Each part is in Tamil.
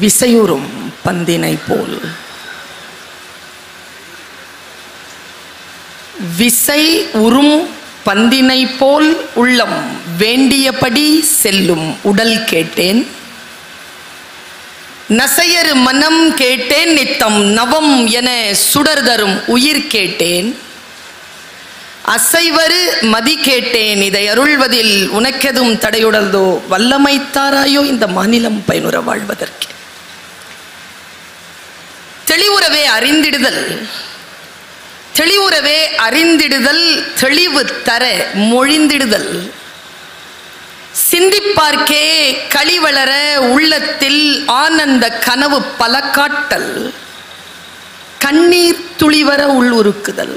விசையுறும் பந்தினை போல் விசை உறும் பந்தினை போல் உள்ளம் வேண்டியபடி செல்லும் உடல் கேட்டேன். நசையரு மனம் கேட்டேன். நித்தம் நவம் என சுடர் தரும் உயிர் கேட்டேன். அசைவரு மதி கேட்டேன். இதை அருள்வதில் உனக்கெதும் தடையுடல்தோ வல்லமை தாராயோ இந்த மாநிலம் பயனுற வாழ்வதற்கு. தெளிவுறவே அறிந்திடுதல், தெளிவுறவே அறிந்திடுதல், தெளிவு தர மொழிந்திடுதல், சிந்திப்பார்க்கே களிவளர உள்ளத்தில் ஆனந்த கனவு பல காட்டல், கண்ணீர் துளிவர உள்ளுருக்குதல்,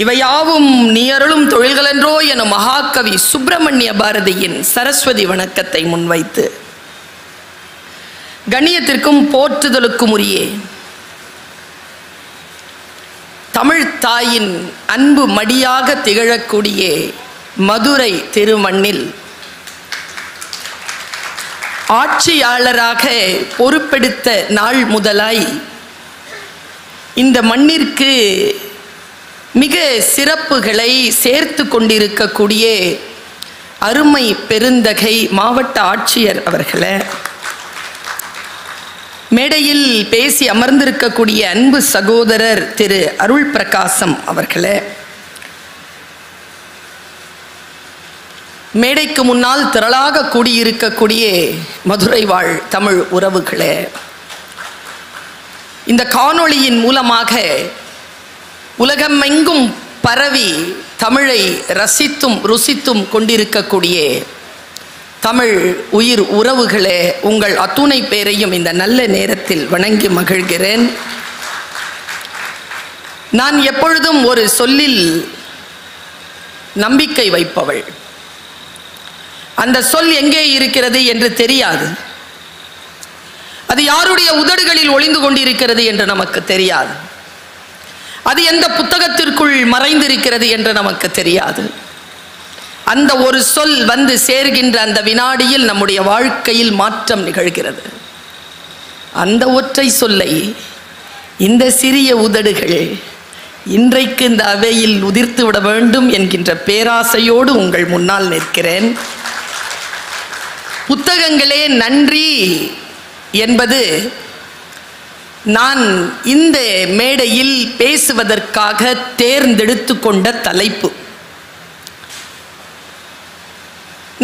இவையாவும் நீ அருளும் தொழில்கள் என்றோ என மகாகவி சுப்பிரமணிய பாரதியின் சரஸ்வதி வணக்கத்தை முன்வைத்து கண்ணியத்திற்கும் போற்றுதலுக்கும் உரிய தமிழ் தாயின் அன்பு மடியாக திகழக்கூடிய மதுரை திருமண்ணில் ஆட்சியாளராக பொறுப்பெடுத்த நாள் முதலாய் இந்த மண்ணிற்கு மிக சிறப்புகளை சேர்த்து கொண்டிருக்கக்கூடிய அருமை பெருந்தகை மாவட்ட ஆட்சியர் அவர்களே, மேடையில் பேசி அமர்ந்திருக்கக்கூடிய அன்பு சகோதரர் திரு அருள் பிரகாசம் அவர்களே, மேடைக்கு முன்னால் திரளாக கூடியிருக்கக்கூடிய மதுரை வாழ் தமிழ் உறவுகளே, இந்த காணொளியின் மூலமாக உலகமெங்கும் பரவி தமிழை ரசித்தும் ருசித்தும் கொண்டிருக்கக்கூடிய தமிழ் உயிர் உறவுகளே, உங்கள் அத்துணை பேரையும் இந்த நல்ல நேரத்தில் வணங்கி மகிழ்கிறேன். நான் எப்பொழுதும் ஒரு சொல்லில் நம்பிக்கை வைப்பவள். அந்த சொல் எங்கே இருக்கிறது என்று தெரியாது. அது யாருடைய உதடுகளில் ஒளிந்து கொண்டிருக்கிறது என்று நமக்கு தெரியாது. அது எந்த புத்தகத்திற்குள் மறைந்திருக்கிறது என்று நமக்கு தெரியாது. அந்த ஒரு சொல் வந்து சேர்கின்ற அந்த வினாடியில் நம்முடைய வாழ்க்கையில் மாற்றம் நிகழ்கிறது. அந்த ஒற்றை சொல்லை இந்த சிறிய உதடுகள் இன்றைக்கு இந்த அவையில் உதிர்த்து விட வேண்டும் என்கின்ற பேராசையோடு உங்கள் முன்னால் நிற்கிறேன். புத்தகங்களே நன்றி என்பது நான் இந்த மேடையில் பேசுவதற்காக தேர்ந்தெடுத்து கொண்ட தலைப்பு.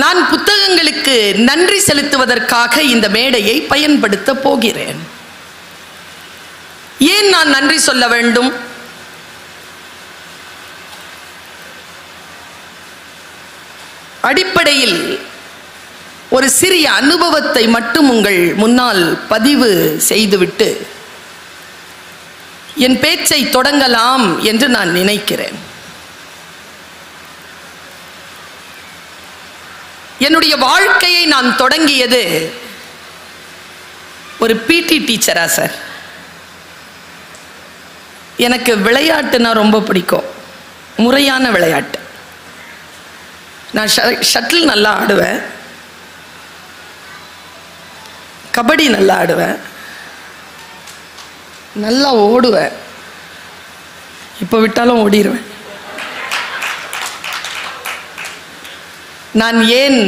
நான் புத்தகங்களுக்கு நன்றி செலுத்துவதற்காக இந்த மேடையை பயன்படுத்த போகிறேன். ஏன் நான் நன்றி சொல்ல வேண்டும்? அடிப்படையில் ஒரு சிறிய அனுபவத்தை மட்டும் உங்கள் முன்னால் பதிவு செய்துவிட்டு என் பேச்சை தொடங்கலாம் என்று நான் நினைக்கிறேன். என்னுடைய வாழ்க்கையை நான் தொடங்கியது ஒரு பிடி டீச்சரா சார். எனக்கு விளையாட்டுனா ரொம்ப பிடிக்கும், முறையான விளையாட்டு. நான் ஷட்டில் நல்லா ஆடுவேன், கபடி நல்லா ஆடுவேன், நல்லா ஓடுவேன். இப்போ விட்டாலும் ஓடிடுவேன். நான் ஏன்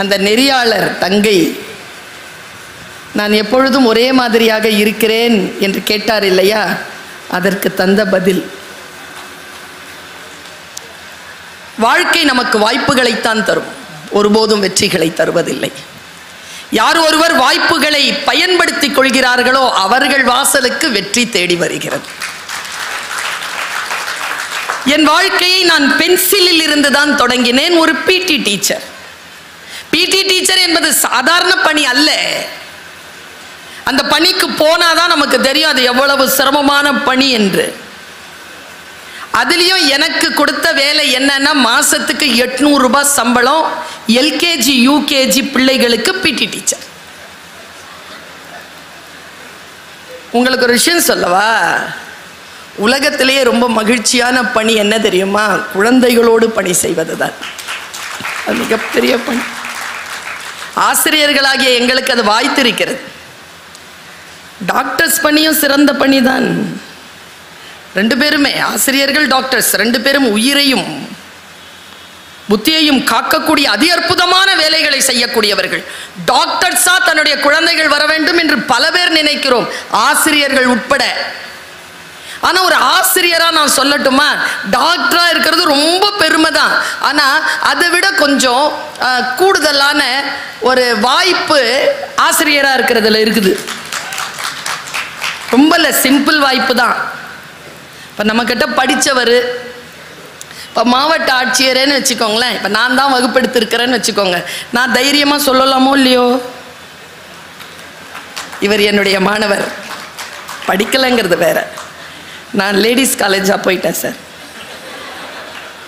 அந்த நெறியாளர் தங்கை நான் எப்பொழுதும் ஒரே மாதிரியாக இருக்கிறேன் என்று கேட்டார் இல்லையா, அதற்கு தந்த பதில். வாழ்க்கை நமக்கு வாய்ப்புகளைத்தான் தரும், ஒருபோதும் வெற்றிகளை தருவதில்லை. யார் ஒருவர் வாய்ப்புகளை பயன்படுத்திக் கொள்கிறார்களோ அவர்கள் வாசலுக்கு வெற்றி தேடி வருகிறது. என் வாழ்க்கையை நான் பென்சிலில் இருந்து தான் தொடங்கினேன். ஒரு பிடி டீச்சர். பிடி டீச்சர் என்பது சாதாரண பணி அல்ல. அந்த பணிக்கு போனாதான் நமக்கு தெரியும் அது எவ்வளவு சிரமமான பணி என்று. அதுலேயும் எனக்கு கொடுத்த வேலை என்னன்னா, மாசத்துக்கு 800 ரூபாய் சம்பளம், எல்கேஜி யூகேஜி பிள்ளைகளுக்கு பிடி டீச்சர். உங்களுக்கு ஒரு விஷயம் சொல்லவா? உலகத்திலேயே ரொம்ப மகிழ்ச்சியான பணி என்ன தெரியுமா? குழந்தைகளோடு பணி செய்வது தான். அது மிகப்பெரிய பணி. ஆசிரியர்களாகிய எங்களுக்கு அது வாய்த்திருக்கிறது. டாக்டர்ஸ் பணியும் சிறந்த பணி தான். ரெண்டு பேருமே ஆசிரியர்கள், டாக்டர்ஸ் ரெண்டு பேரும் உயிரையும் புத்தியையும் காக்கக்கூடிய அதி அற்புதமான வேலைகளை செய்யக்கூடியவர்கள். டாக்டர்ஸா தன்னுடைய குழந்தைகள் வர வேண்டும் என்று பல பேர் நினைக்கிறோம், ஆசிரியர்கள் உட்பட. ஆனா ஒரு ஆசிரியரா நான் சொல்லட்டுமா, டாக்டரா இருக்கிறது ரொம்ப பெருமை தான். ஆனா அதை விட கொஞ்சம் கூடுதலான ஒரு வாய்ப்பு ஆசிரியரா இருக்கிறதுல இருக்குது. ரொம்ப சிம்பிள் வாய்ப்பு தான். இப்ப நம்ம கிட்ட படிச்சவர், இப்போ மாவட்ட ஆட்சியரேன்னு வச்சுக்கோங்களேன், இப்போ நான் தான் வகுப்பெடுத்திருக்கிறேன்னு வச்சுக்கோங்க, நான் தைரியமாக சொல்லலாமோ இல்லையோ, இவர் என்னுடைய மாணவர், படிக்கலைங்கிறது வேற, நான் லேடிஸ் காலேஜாக போயிட்டேன் சார்,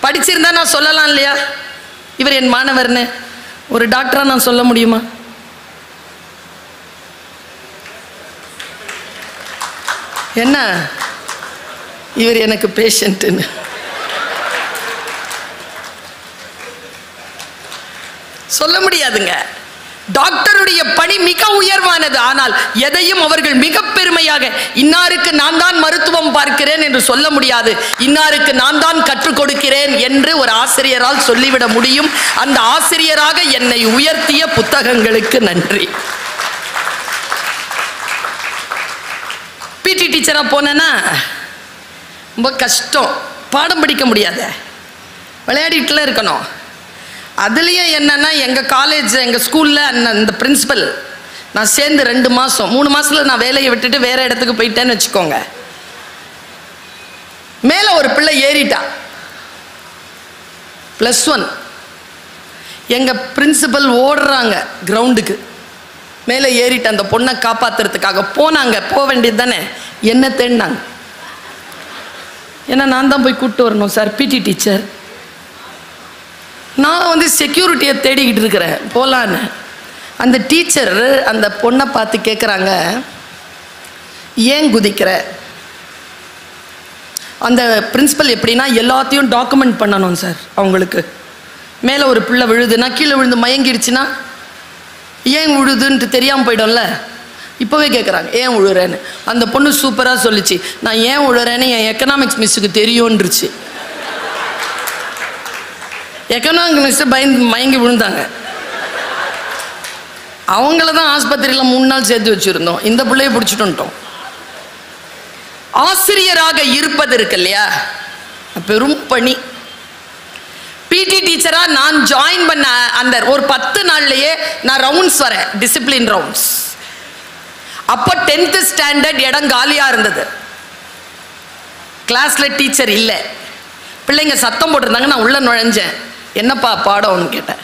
படிச்சிருந்தா நான் சொல்லலாம் இல்லையா, இவர் என் மாணவர்னு. ஒரு டாக்டராக நான் சொல்ல முடியுமா? என்ன இவர் எனக்கு பேஷண்ட்டுன்னு சொல்ல முடியாதுங்க. டாக்டருடைய பணி மிக உயர்வானது. ஆனால் எதையும் அவர்கள் மிக பெருமையாக, இன்னாருக்கு நான் தான் மருத்துவம் பார்க்கிறேன் என்று சொல்ல முடியாது, இன்னாருக்கு நான் தான் கற்றுக் கொடுக்கிறேன் என்று ஒரு ஆசிரியரால் சொல்லிவிட முடியும். அந்த ஆசிரியராக என்னை உயர்த்திய புத்தகங்களுக்கு நன்றி. பிடி டீச்சரா போனேன்னா ரொம்ப கஷ்டம், பாடம் படிக்க முடியாத, விளையாடிட்டுல இருக்கணும். அதுலேயும் என்னன்னா, எங்கள் காலேஜ் எங்கள் ஸ்கூலில் அந்த பிரின்சிபல், நான் சேர்ந்து 2 மாதம் 3 மாதத்தில் நான் வேலையை விட்டுட்டு வேறு இடத்துக்கு போயிட்டேன்னு வச்சுக்கோங்க. மேலே ஒரு பிள்ளை ஏறிட்டா, +1. எங்கள் பிரின்சிபல் ஓடுறாங்க கிரவுண்டுக்கு, மேலே ஏறிட்டு அந்த பொண்ணை காப்பாற்றுறதுக்காக போனாங்க. போக வேண்டியது தானே, என்ன தேடினாங்க. ஏன்னா நான் தான் போய் கூப்பிட்டு வரணும் சார், பிடி டீச்சர். நான் செக்யூரிட்டியை தேடிக்கிட்டு இருக்கிறேன் போகலான்னு. அந்த டீச்சர் அந்த பொண்ணை பார்த்து கேட்குறாங்க, ஏன் குதிக்கிற? அந்த பிரின்சிபல் எப்படின்னா, எல்லாத்தையும் டாக்குமெண்ட் பண்ணணும் சார் அவங்களுக்கு. மேலே ஒரு பிள்ளை விழுதுன்னா, கீழே விழுந்து மயங்கிடுச்சுன்னா ஏன் விழுதுன்ட்டு தெரியாமல் போய்டும்ல. இப்போவே கேட்குறாங்க ஏன் விழுறேன்னு. அந்த பொண்ணு சூப்பராக சொல்லிச்சு, நான் ஏன் விழுறேன்னு என் எக்கனாமிக்ஸ் மிஸ்ஸுக்கு தெரியும்ன்றுச்சு. எக்கனாமிக் மிஸ் மயங்கி விழுந்தாங்க. அவங்கள தான் ஆஸ்பத்திரியில் 3 நாள் சேர்த்து வச்சுருந்தோம், இந்த பிள்ளையை பிடிச்சிட்டு வந்துட்டோம். ஆசிரியராக இருப்பது இருக்கு இல்லையா, பெரும் பணி. பிடி டீச்சரா நான் ஜாயின் பண்ண அந்த ஒரு 10 நாள்லயே நான் ரவுண்ட்ஸ் வரேன், டிசிப்ளின் ரவுண்ட்ஸ். அப்போ 10th ஸ்டாண்டர்ட் இடம் காலியா இருந்தது, கிளாஸ்ல டீச்சர் இல்லை, பிள்ளைங்க சத்தம் போட்டிருந்தாங்க. நான் உள்ள நுழைஞ்சேன். என்னப்பா பாடம்னு கேட்டேன்.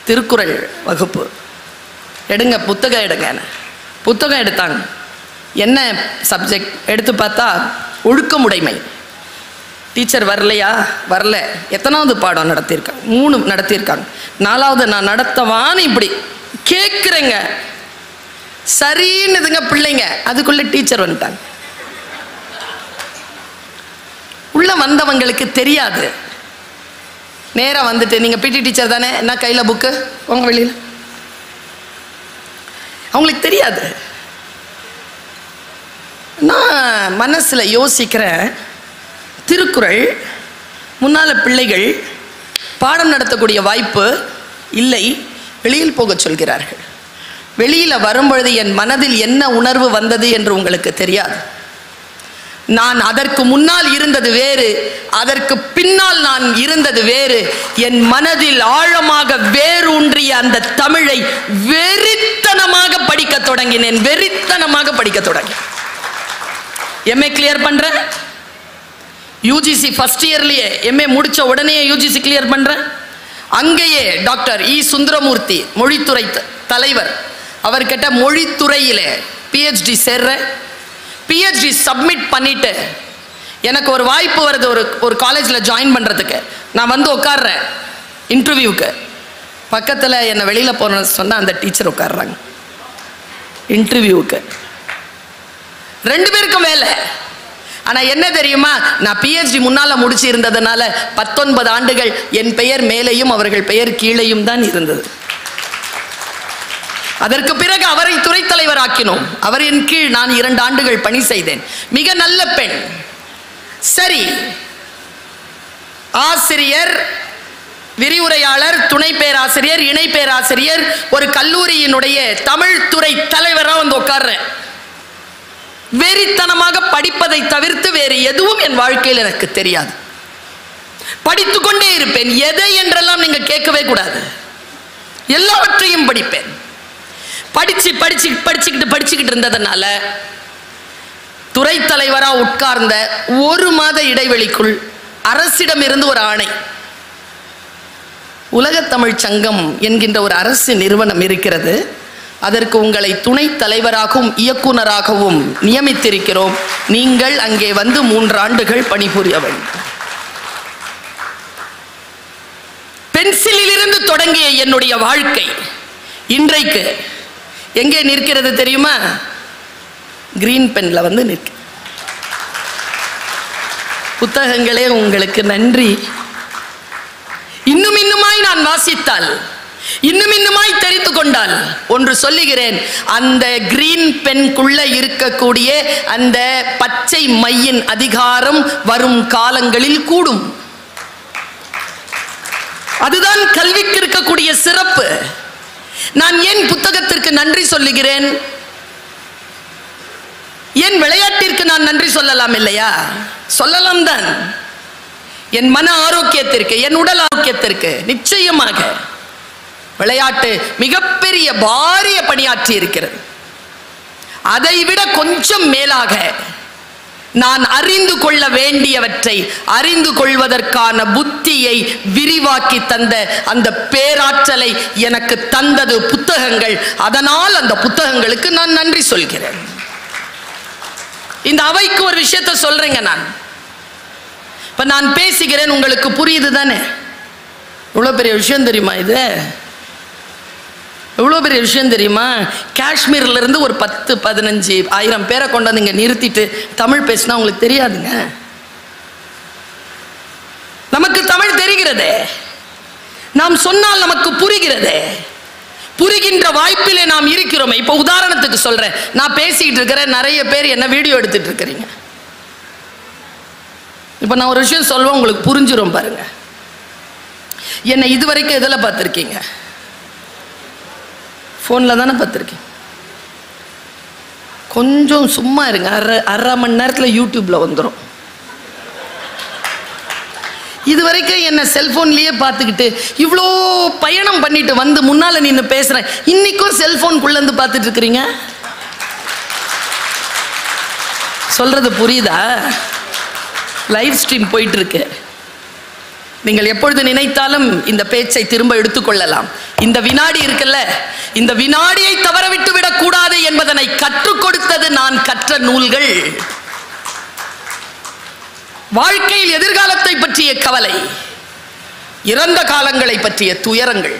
திருக்குறள் வகுப்பு எடுங்க, புத்தகம் எடுங்க. புத்தகம் எடுத்தாங்க. என்ன சப்ஜெக்ட் எடுத்து பார்த்தா ஒழுக்கமுடைமை. டீச்சர் வரலையா? வரல. எத்தனாவது பாடம் நடத்தியிருக்காங்க? 3 நடத்தியிருக்காங்க. 4வது நான் நடத்தவான்னு இப்படி கேட்குறேங்க. சரின்னுதுங்க பிள்ளைங்க. அதுக்குள்ள டீச்சர் வந்துட்டாங்க. உள்ள வந்தவங்களுக்கு தெரியாது. நேராக வந்துட்டு, நீங்கள் பிடி டீச்சர் தானே, என்ன கையில் புக்கு உங்கள் வெளியில், அவங்களுக்கு தெரியாது. நான் மனசில் யோசிக்கிறேன், திருக்குறள் முன்னால் பிள்ளைகள் பாடம் நடத்தக்கூடிய வாய்ப்பு இல்லை, வெளியில் போக சொல்கிறார்கள். வெளியில் வரும்பொழுது என் மனதில் என்ன உணர்வு வந்தது என்று உங்களுக்கு தெரியாது. நான் அதற்கு முன்னால் இருந்தது வேறு, அதற்கு பின்னால் நான் இருந்தது வேறு. என் மனதில் ஆழமாக வேரூன்றிய அந்த தமிழை வெறித்தனமாக படிக்க தொடங்கினேன். வெறித்தனமாக படிக்க தொடங்கி எம்ஏ கிளியர் பண்றேன். யூஜிசி ஃபர்ஸ்ட் இயர்லயே, எம்ஏ முடிச்ச உடனே யூஜிசி கிளியர் பண்றேன். அங்கேயே டாக்டர் இ சுந்தரமூர்த்தி மொழித்துறை தலைவர், அவர்கிட்ட மொழித்துறையிலே பிஹெச்டி சேர்றேன். பிஹெச்டி சப்மிட் பண்ணிட்டு எனக்கு ஒரு வாய்ப்பு வருது ஒரு காலேஜில் ஜாயின் பண்ணுறதுக்கு. நான் வந்து உட்கார்றேன் இன்டர்வியூக்கு. பக்கத்தில் என்னை வெளியில் போகணும்னு சொன்னால் அந்த டீச்சர் உட்கார்றாங்க இன்டர்வியூவுக்கு. 2 பேருக்கும் வேலை. ஆனால் என்ன தெரியுமா, நான் பிஹெச்டி முன்னால் முடிச்சு இருந்ததுனால 19 ஆண்டுகள் என் பெயர் மேலேயும் அவர்கள் பெயர் கீழேயும் தான் இருந்தது. அதற்கு பிறகு அவரை துறை தலைவராக்கினோம். அவரின் கீழ் நான் 2 ஆண்டுகள் பணி செய்தேன். மிக நல்ல பெண். சரி, ஆசிரியர், விரிவுரையாளர், துணை பேராசிரியர், இணை பேராசிரியர், ஒரு கல்லூரியினுடைய தமிழ் துறை தலைவராக வந்து உட்கார்றேன். வெறித்தனமாக படிப்பதை தவிர்த்து வேறு எதுவும் என் வாழ்க்கையில் எனக்கு தெரியாது. படித்துக்கொண்டே இருப்பேன். எதை என்றெல்லாம் நீங்க கேட்கவே கூடாது. எல்லாவற்றையும் படிப்பேன். படிச்சுக்கிட்டு இருந்ததுனால துறை தலைவரா உட்கார்ந்த 1 மாத இடைவெளிக்குள் அரசிடம் இருந்து ஒரு ஆணை. உலகத் தமிழ் சங்கம் என்கின்ற ஒரு அரசு நிறுவனம் இருக்கிறது, அதற்கு உங்களை துணை தலைவராகவும் இயக்குனராகவும் நியமித்திருக்கிறோம். நீங்கள் அங்கே வந்து 3 ஆண்டுகள் பணிபுரிய வேண்டும். பென்சிலில் இருந்து தொடங்கிய என்னுடைய வாழ்க்கை இன்றைக்கு எங்கே நிற்கிறது தெரியுமா? கிரீன் பென்ல வந்து நிற்க. புத்தகங்களே உங்களுக்கு நன்றி. இன்னுமாய் நான் வாசித்தால், இன்னுமாய் தெரிந்து கொண்டால் ஒன்று சொல்லுகிறேன், அந்த கிரீன் பென்குள்ள இருக்கக்கூடிய அந்த பச்சை மையின் அதிகாரம் வரும் காலங்களில் கூடும். அதுதான் கல்விக்கு இருக்கக்கூடிய சிறப்பு. நான் ஏன் புத்தகத்திற்கு நன்றி சொல்லுகிறேன்? என் விளையாட்டிற்கு நான் நன்றி சொல்லலாம் இல்லையா? சொல்லலாம் தான். என் மன ஆரோக்கியத்திற்கு, என் உடல் ஆரோக்கியத்திற்கு நிச்சயமாக விளையாட்டு மிகப்பெரிய பாரிய பணியாற்றி இருக்கிறது. அதைவிட கொஞ்சம் மேலாக நான் அறிந்து கொள்ள வேண்டியவற்றை அறிந்து கொள்வதற்கான புத்தியை விரிவாக்கி தந்த அந்த பேராற்றலை எனக்கு தந்தது புத்தகங்கள். அதனால் அந்த புத்தகங்களுக்கு நான் நன்றி சொல்கிறேன். இந்த அவைக்கு ஒரு விஷயத்தை சொல்றேங்க. இப்ப நான் பேசுகிறேன், உங்களுக்கு புரியுது தானே? எவ்வளவு பெரிய விஷயம் தெரியுமா இது? எவ்வளோ பெரிய விஷயம் தெரியுமா? காஷ்மீர்ல இருந்து ஒரு 10-15,000 பேரை கொண்டு வந்து இங்க நிறுத்திட்டு தமிழ் பேசினா உங்களுக்கு தெரியாதுங்க. நமக்கு தமிழ் தெரிகிறதே, நாம் சொன்னால் நமக்கு புரிகிறதே, புரிகின்ற வாய்ப்பிலே நாம் இருக்கிறோமே. இப்போ உதாரணத்துக்கு சொல்றேன், நான் பேசிக்கிட்டு இருக்கிறேன், நிறைய பேர் என்ன வீடியோ எடுத்துட்டு இருக்கிறீங்க. இப்போ நான் ஒரு விஷயம் சொல்லுவேன், உங்களுக்கு புரிஞ்சிடும் பாருங்க. என்னை இதுவரைக்கும் எதில் பார்த்துருக்கீங்க? ஃபோனில் தானே பார்த்துருக்கேன். கொஞ்சம் சும்மா இருங்க, அரை மணி நேரத்தில் யூடியூப்ல வந்துடும். இது வரைக்கும் என்ன செல்போன்லயே பார்த்துக்கிட்டு இவ்வளோ பயணம் பண்ணிட்டு வந்து முன்னால நின்று பேசுறேன், இன்னைக்கும் செல்போனுக்குள்ள இருந்து பார்த்துட்டு இருக்கிறீங்க. சொல்றது புரியுதா? லைவ் ஸ்ட்ரீம் போயிட்டு இருக்கு. நீங்கள் எப்பொழுது நினைத்தாலும் இந்த பேச்சை திரும்ப எடுத்துக்கொள்ளலாம். இந்த வினாடி இருக்குல்ல, இந்த வினாடியை தவற விட்டு விடக் கூடாது என்பதனை கற்றுக் கொடுத்தது நான் கற்ற நூல்கள். வாழ்க்கையில் எதிர்காலத்தை பற்றிய கவலை, இறந்த காலங்களை பற்றிய துயரங்கள்,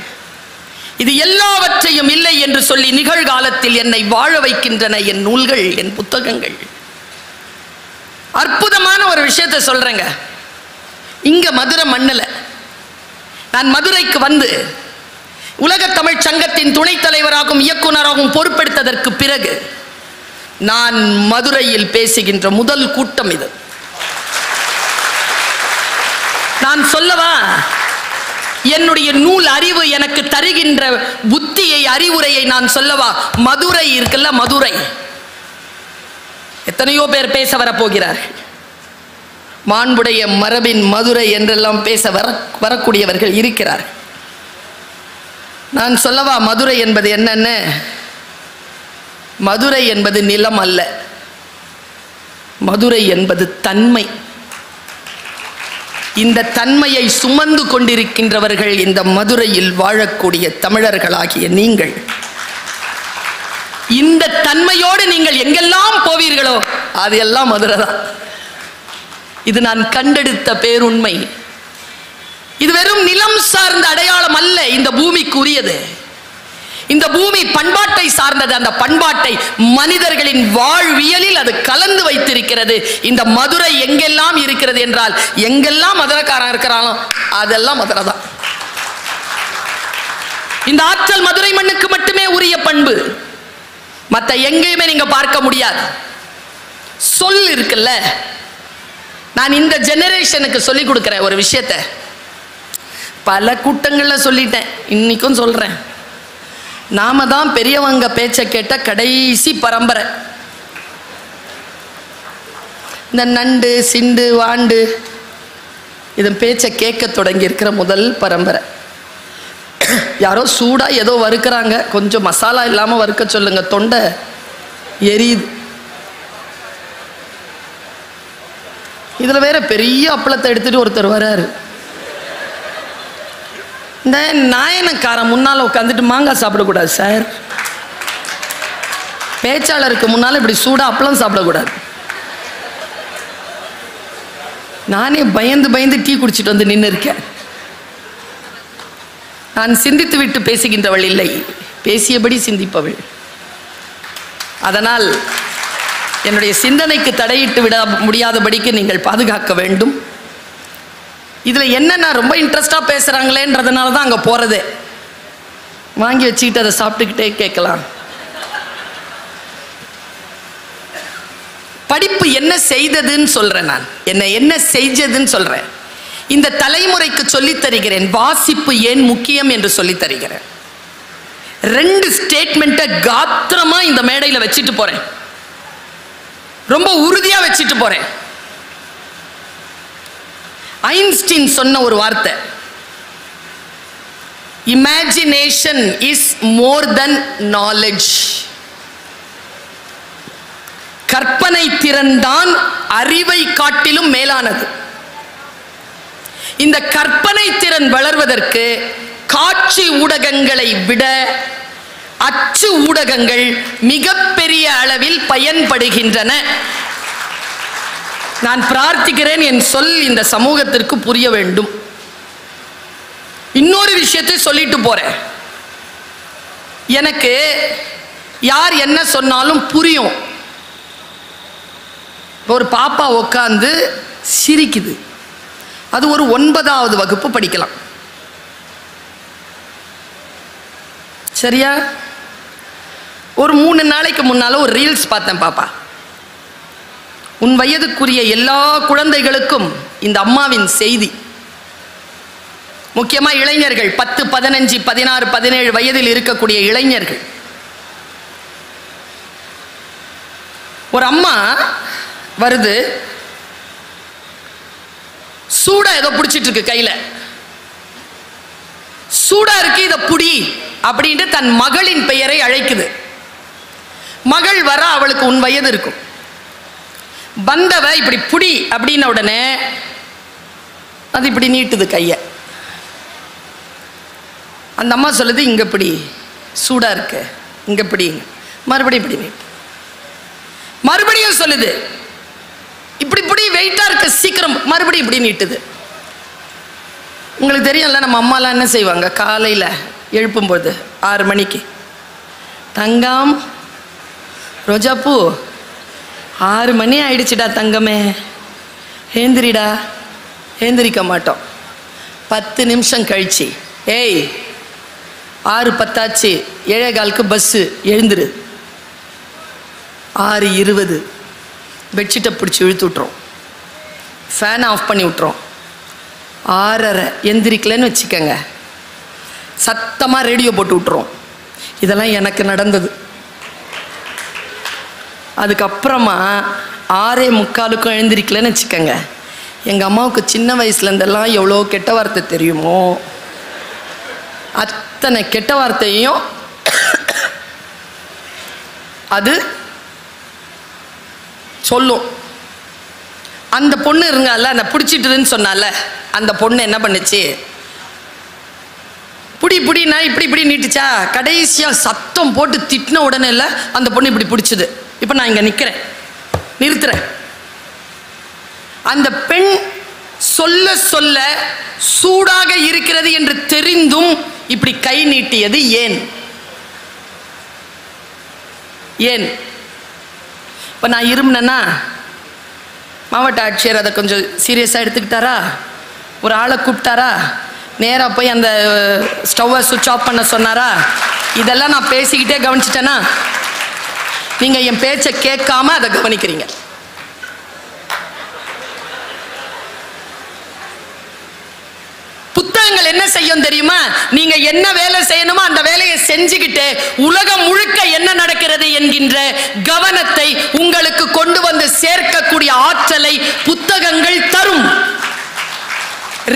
இது எல்லாவற்றையும் இல்லை என்று சொல்லி நிகழ்காலத்தில் என்னை வாழ வைக்கின்றன என் நூல்கள், என் புத்தகங்கள். அற்புதமான ஒரு விஷயத்தை சொல்றேங்க. இங்க மதுரை மண்ணில் நான் மதுரைக்கு வந்து உலக தமிழ் சங்கத்தின் துணைத் தலைவராகவும் இயக்குனராகவும் பொறுப்பெடுத்ததற்கு பிறகு நான் மதுரையில் பேசுகின்ற முதல் கூட்டம் இது. நான் சொல்லவா, என்னுடைய நூல் அறிவு எனக்கு தருகின்ற புத்தியை, அறிவுரையை நான் சொல்லவா? மதுரை இருக்குல்ல, மதுரை எத்தனையோ பேர் பேச வரப்போகிறார்கள். மாண்புடைய மரபின் மதுரை என்றெல்லாம் பேச வரக்கூடியவர்கள் இருக்கிறார். நான் சொல்லவா மதுரை என்பது என்னன்னு? மதுரை என்பது நிலம் அல்ல, மதுரை என்பது தன்மை. இந்த தன்மையை சுமந்து கொண்டிருக்கின்றவர்கள் இந்த மதுரையில் வாழக்கூடிய தமிழர்களாகிய நீங்கள். இந்த தன்மையோடு நீங்கள் எங்கெல்லாம் போவீர்களோ அது எல்லாம் மதுரை தான். இது நான் கண்டெடுத்த பேருண்மை. இது வெறும் நிலம் சார்ந்த அடையாளம் அல்ல, இந்த பூமிக்கு உரியது. இந்த பூமி பண்பாட்டை சார்ந்தது. அந்த பண்பாட்டை மனிதர்களின் வாழ்வியலில் அது கலந்து வைத்திருக்கிறது. இந்த மதுரை எங்கெல்லாம் இருக்கிறது என்றால், எங்கெல்லாம் மதுரைக்காரன் இருக்கிறானோ அதெல்லாம் மதுரை தான். இந்த ஆற்றல் மதுரை மண்ணுக்கு மட்டுமே உரிய பண்பு, மற்ற எங்கேயுமே நீங்க பார்க்க முடியாது. சொல் இருக்குல்ல, நான் இந்த ஜெனரேஷனுக்கு சொல்லி கொடுக்கிறேன் ஒரு விஷயத்தை, பல கூட்டங்கள்ல சொல்லிட்டேன், இன்னைக்கும் சொல்றேன். நாம தான் பெரியவங்க பேச்சை கேட்ட கடைசி பரம்பரை. இந்த நண்டு சிண்டு வாண்டு இதன் பேச்சை கேட்க தொடங்கி இருக்கிற முதல் பரம்பரை. யாரோ சூடா ஏதோ வறுக்கிறாங்க, கொஞ்சம் மசாலா இல்லாம வறுக்க சொல்லுங்க, தொண்டை எரியுது. இதுல வேற பெரிய அப்பளத்தை எடுத்துட்டு ஒருத்தர் வராரு. இந்த நாயனக்காரன் முன்னால உட்காந்துட்டு மாங்காய் சாப்பிடக்கூடாது சார், பேச்சாளருக்கு முன்னால இப்படி சூடா அப்பளம் சாப்பிடக்கூடாது. நானே பயந்து பயந்து டீ குடிச்சிட்டு வந்து நின்று இருக்கேன். நான் சிந்தித்து விட்டு பேசுகின்றவள் இல்லை, பேசியபடி சிந்திப்பவள். அதனால் என்னுடைய சிந்தனைக்கு தடையிட்டு விட முடியாதபடிக்கு நீங்கள் பாதுகாக்க வேண்டும். இதுல என்னன்னா ரொம்ப இன்ட்ரெஸ்டா பேசுறாங்களேன்றதுனால தான் அங்க போறதே. வாங்கி வச்சுக்கிட்டு அதை சாப்பிட்டுக்கிட்டே கேட்கலாம். படிப்பு என்ன செய்ததுன்னு சொல்றேன், நான் என்ன செஞ்சதுன்னு சொல்றேன். இந்த தலைமுறைக்கு சொல்லித் தருகிறேன், வாசிப்பு ஏன் முக்கியம் என்று சொல்லித் தருகிறேன். 2 ஸ்டேட்மெண்ட்டை காத்திரமா இந்த மேடையில வச்சுட்டு போறேன், ரொம்ப உறுதியா வச்சுட்டு போறேன். ஐன்ஸ்டீன் சொன்ன ஒரு வார்த்தை, imagination is more then knowledge. கற்பனை திறன் தான் அறிவை காட்டிலும் மேலானது. இந்த கற்பனை திறன் வளர்வதற்கு காட்சி ஊடகங்களை விட அச்சு ஊடகங்கள் மிகப்பெரிய அளவில் பயன்படுகின்றன. நான் பிரார்த்திக்கிறேன், என் சொல் இந்த சமூகத்திற்கு புரிய வேண்டும். இன்னொரு விஷயத்தை சொல்லிட்டு போறேன். எனக்கு யார் என்ன சொன்னாலும் புரியும். ஒரு பாப்பா உட்காந்து சிரிக்குது, அது ஒரு 9வது வகுப்பு படிக்கலாம், சரியா? ஒரு 3 நாளைக்கு முன்னால ஒரு ரீல்ஸ் பார்த்தேன். பாப்பா, உன் வயதுக்குரிய எல்லா குழந்தைகளுக்கும் இந்த அம்மாவின் செய்தி, முக்கியமா இளைஞர்கள், 10, 15, 16, 17 வயதில் இருக்கக்கூடிய இளைஞர்கள். ஒரு அம்மா வருது, சூடா ஏதோ பிடிச்சிட்டு இருக்கு கையில, சூடா இருக்கு இத புடி அப்படின்ட்டு தன் மகளின் பெயரை அழைக்குது. மகள் வர, அவளுக்கு உன் வயது இருக்கும். வந்தவ இப்படி புடி அப்படின்ன உடனே அது இப்படி நீட்டுது கைய. அந்த அம்மா சொல்லுது, இங்க இப்படி சூடா இருக்கு, இங்க இப்படி, மறுபடியும் இப்படி நீட்டு. மறுபடியும் சொல்லுது, இப்படி இப்படி வெயிட்டா இருக்கு, சீக்கிரம், மறுபடியும் இப்படி நீட்டுது. உங்களுக்கு தெரியும்ல, நம்ம அம்மாலாம் என்ன செய்வாங்க, காலையில் எழுப்பும்போது 6 மணிக்கு, தங்கம் ரோஜாப்பூ 6 மணி ஆயிடுச்சுடா தங்கமே, ஏந்திரிடா. ஏந்திரிக்க மாட்டோம். 10 நிமிஷம் கழிச்சு, ஏய் 6:10 7:15 பஸ்ஸு, எழுந்துரு. 6:20 பெட்ஷீட்டை பிடிச்சி இழுத்து விட்றோம், ஃபேனை ஆஃப் பண்ணி விட்றோம். 6:30 எந்திரிக்கலன்னு வச்சுக்கோங்க, சத்தமாக ரேடியோ போட்டு விட்றோம். இதெல்லாம் எனக்கு நடந்தது. அதுக்கப்புறமா 6:45 எழுந்திரிக்கலன்னு வச்சுக்கோங்க, எங்கள் அம்மாவுக்கு சின்ன வயசுலேருந்தெல்லாம் எவ்வளோ கெட்ட வார்த்தை தெரியுமோ, அத்தனை கெட்ட வார்த்தையும் அது சொல்லும். அந்த பொண்ணு இருங்கல்ல, அந்த பிடிச்சிட்டுன்னு சொன்னால, அந்த பொண்ணு என்ன பண்ணுச்சு, புடி புடினா இப்படி இப்படி நீட்டுச்சா, கடைசியாக சத்தம் போட்டு திட்டின உடனே இல்லை, அந்த பொண்ணு இப்படி பிடிச்சது. இப்போ நான் இங்கே நிற்கிறேன், நிறுத்துறேன். அந்த பெண் சொல்ல சொல்ல சூடாக இருக்கிறது என்று தெரிந்தும் இப்படி கை நீட்டியது ஏன்? ஏன்? இப்போ நான் இருமுனேன்னா மாவட்ட ஆட்சியர் அதை கொஞ்சம் சீரியஸாக எடுத்துக்கிட்டாரா, ஒரு ஆளை கூப்பிட்டாரா, நேராக போய் அந்த ஸ்டவ்வை சுவிட்ச் ஆஃப் பண்ண சொன்னாரா? இதெல்லாம் நான் பேசிக்கிட்டே கவனிச்சிட்டேன்னா நீங்கள் என் பேச்சை கேட்காம அதை கவனிக்கிறீங்க. புத்தகங்கள் என்ன செய்யும் தெரியுமா? நீங்க என்ன வேலை செய்யணுமோ அந்த வேலையை செஞ்சுக்கிட்டு உலகம் முழுக்க என்ன நடக்கிறது என்கின்ற கவனத்தை உங்களுக்கு கொண்டு வந்து சேர்க்கக்கூடிய ஆற்றலை புத்தகங்கள் தரும்.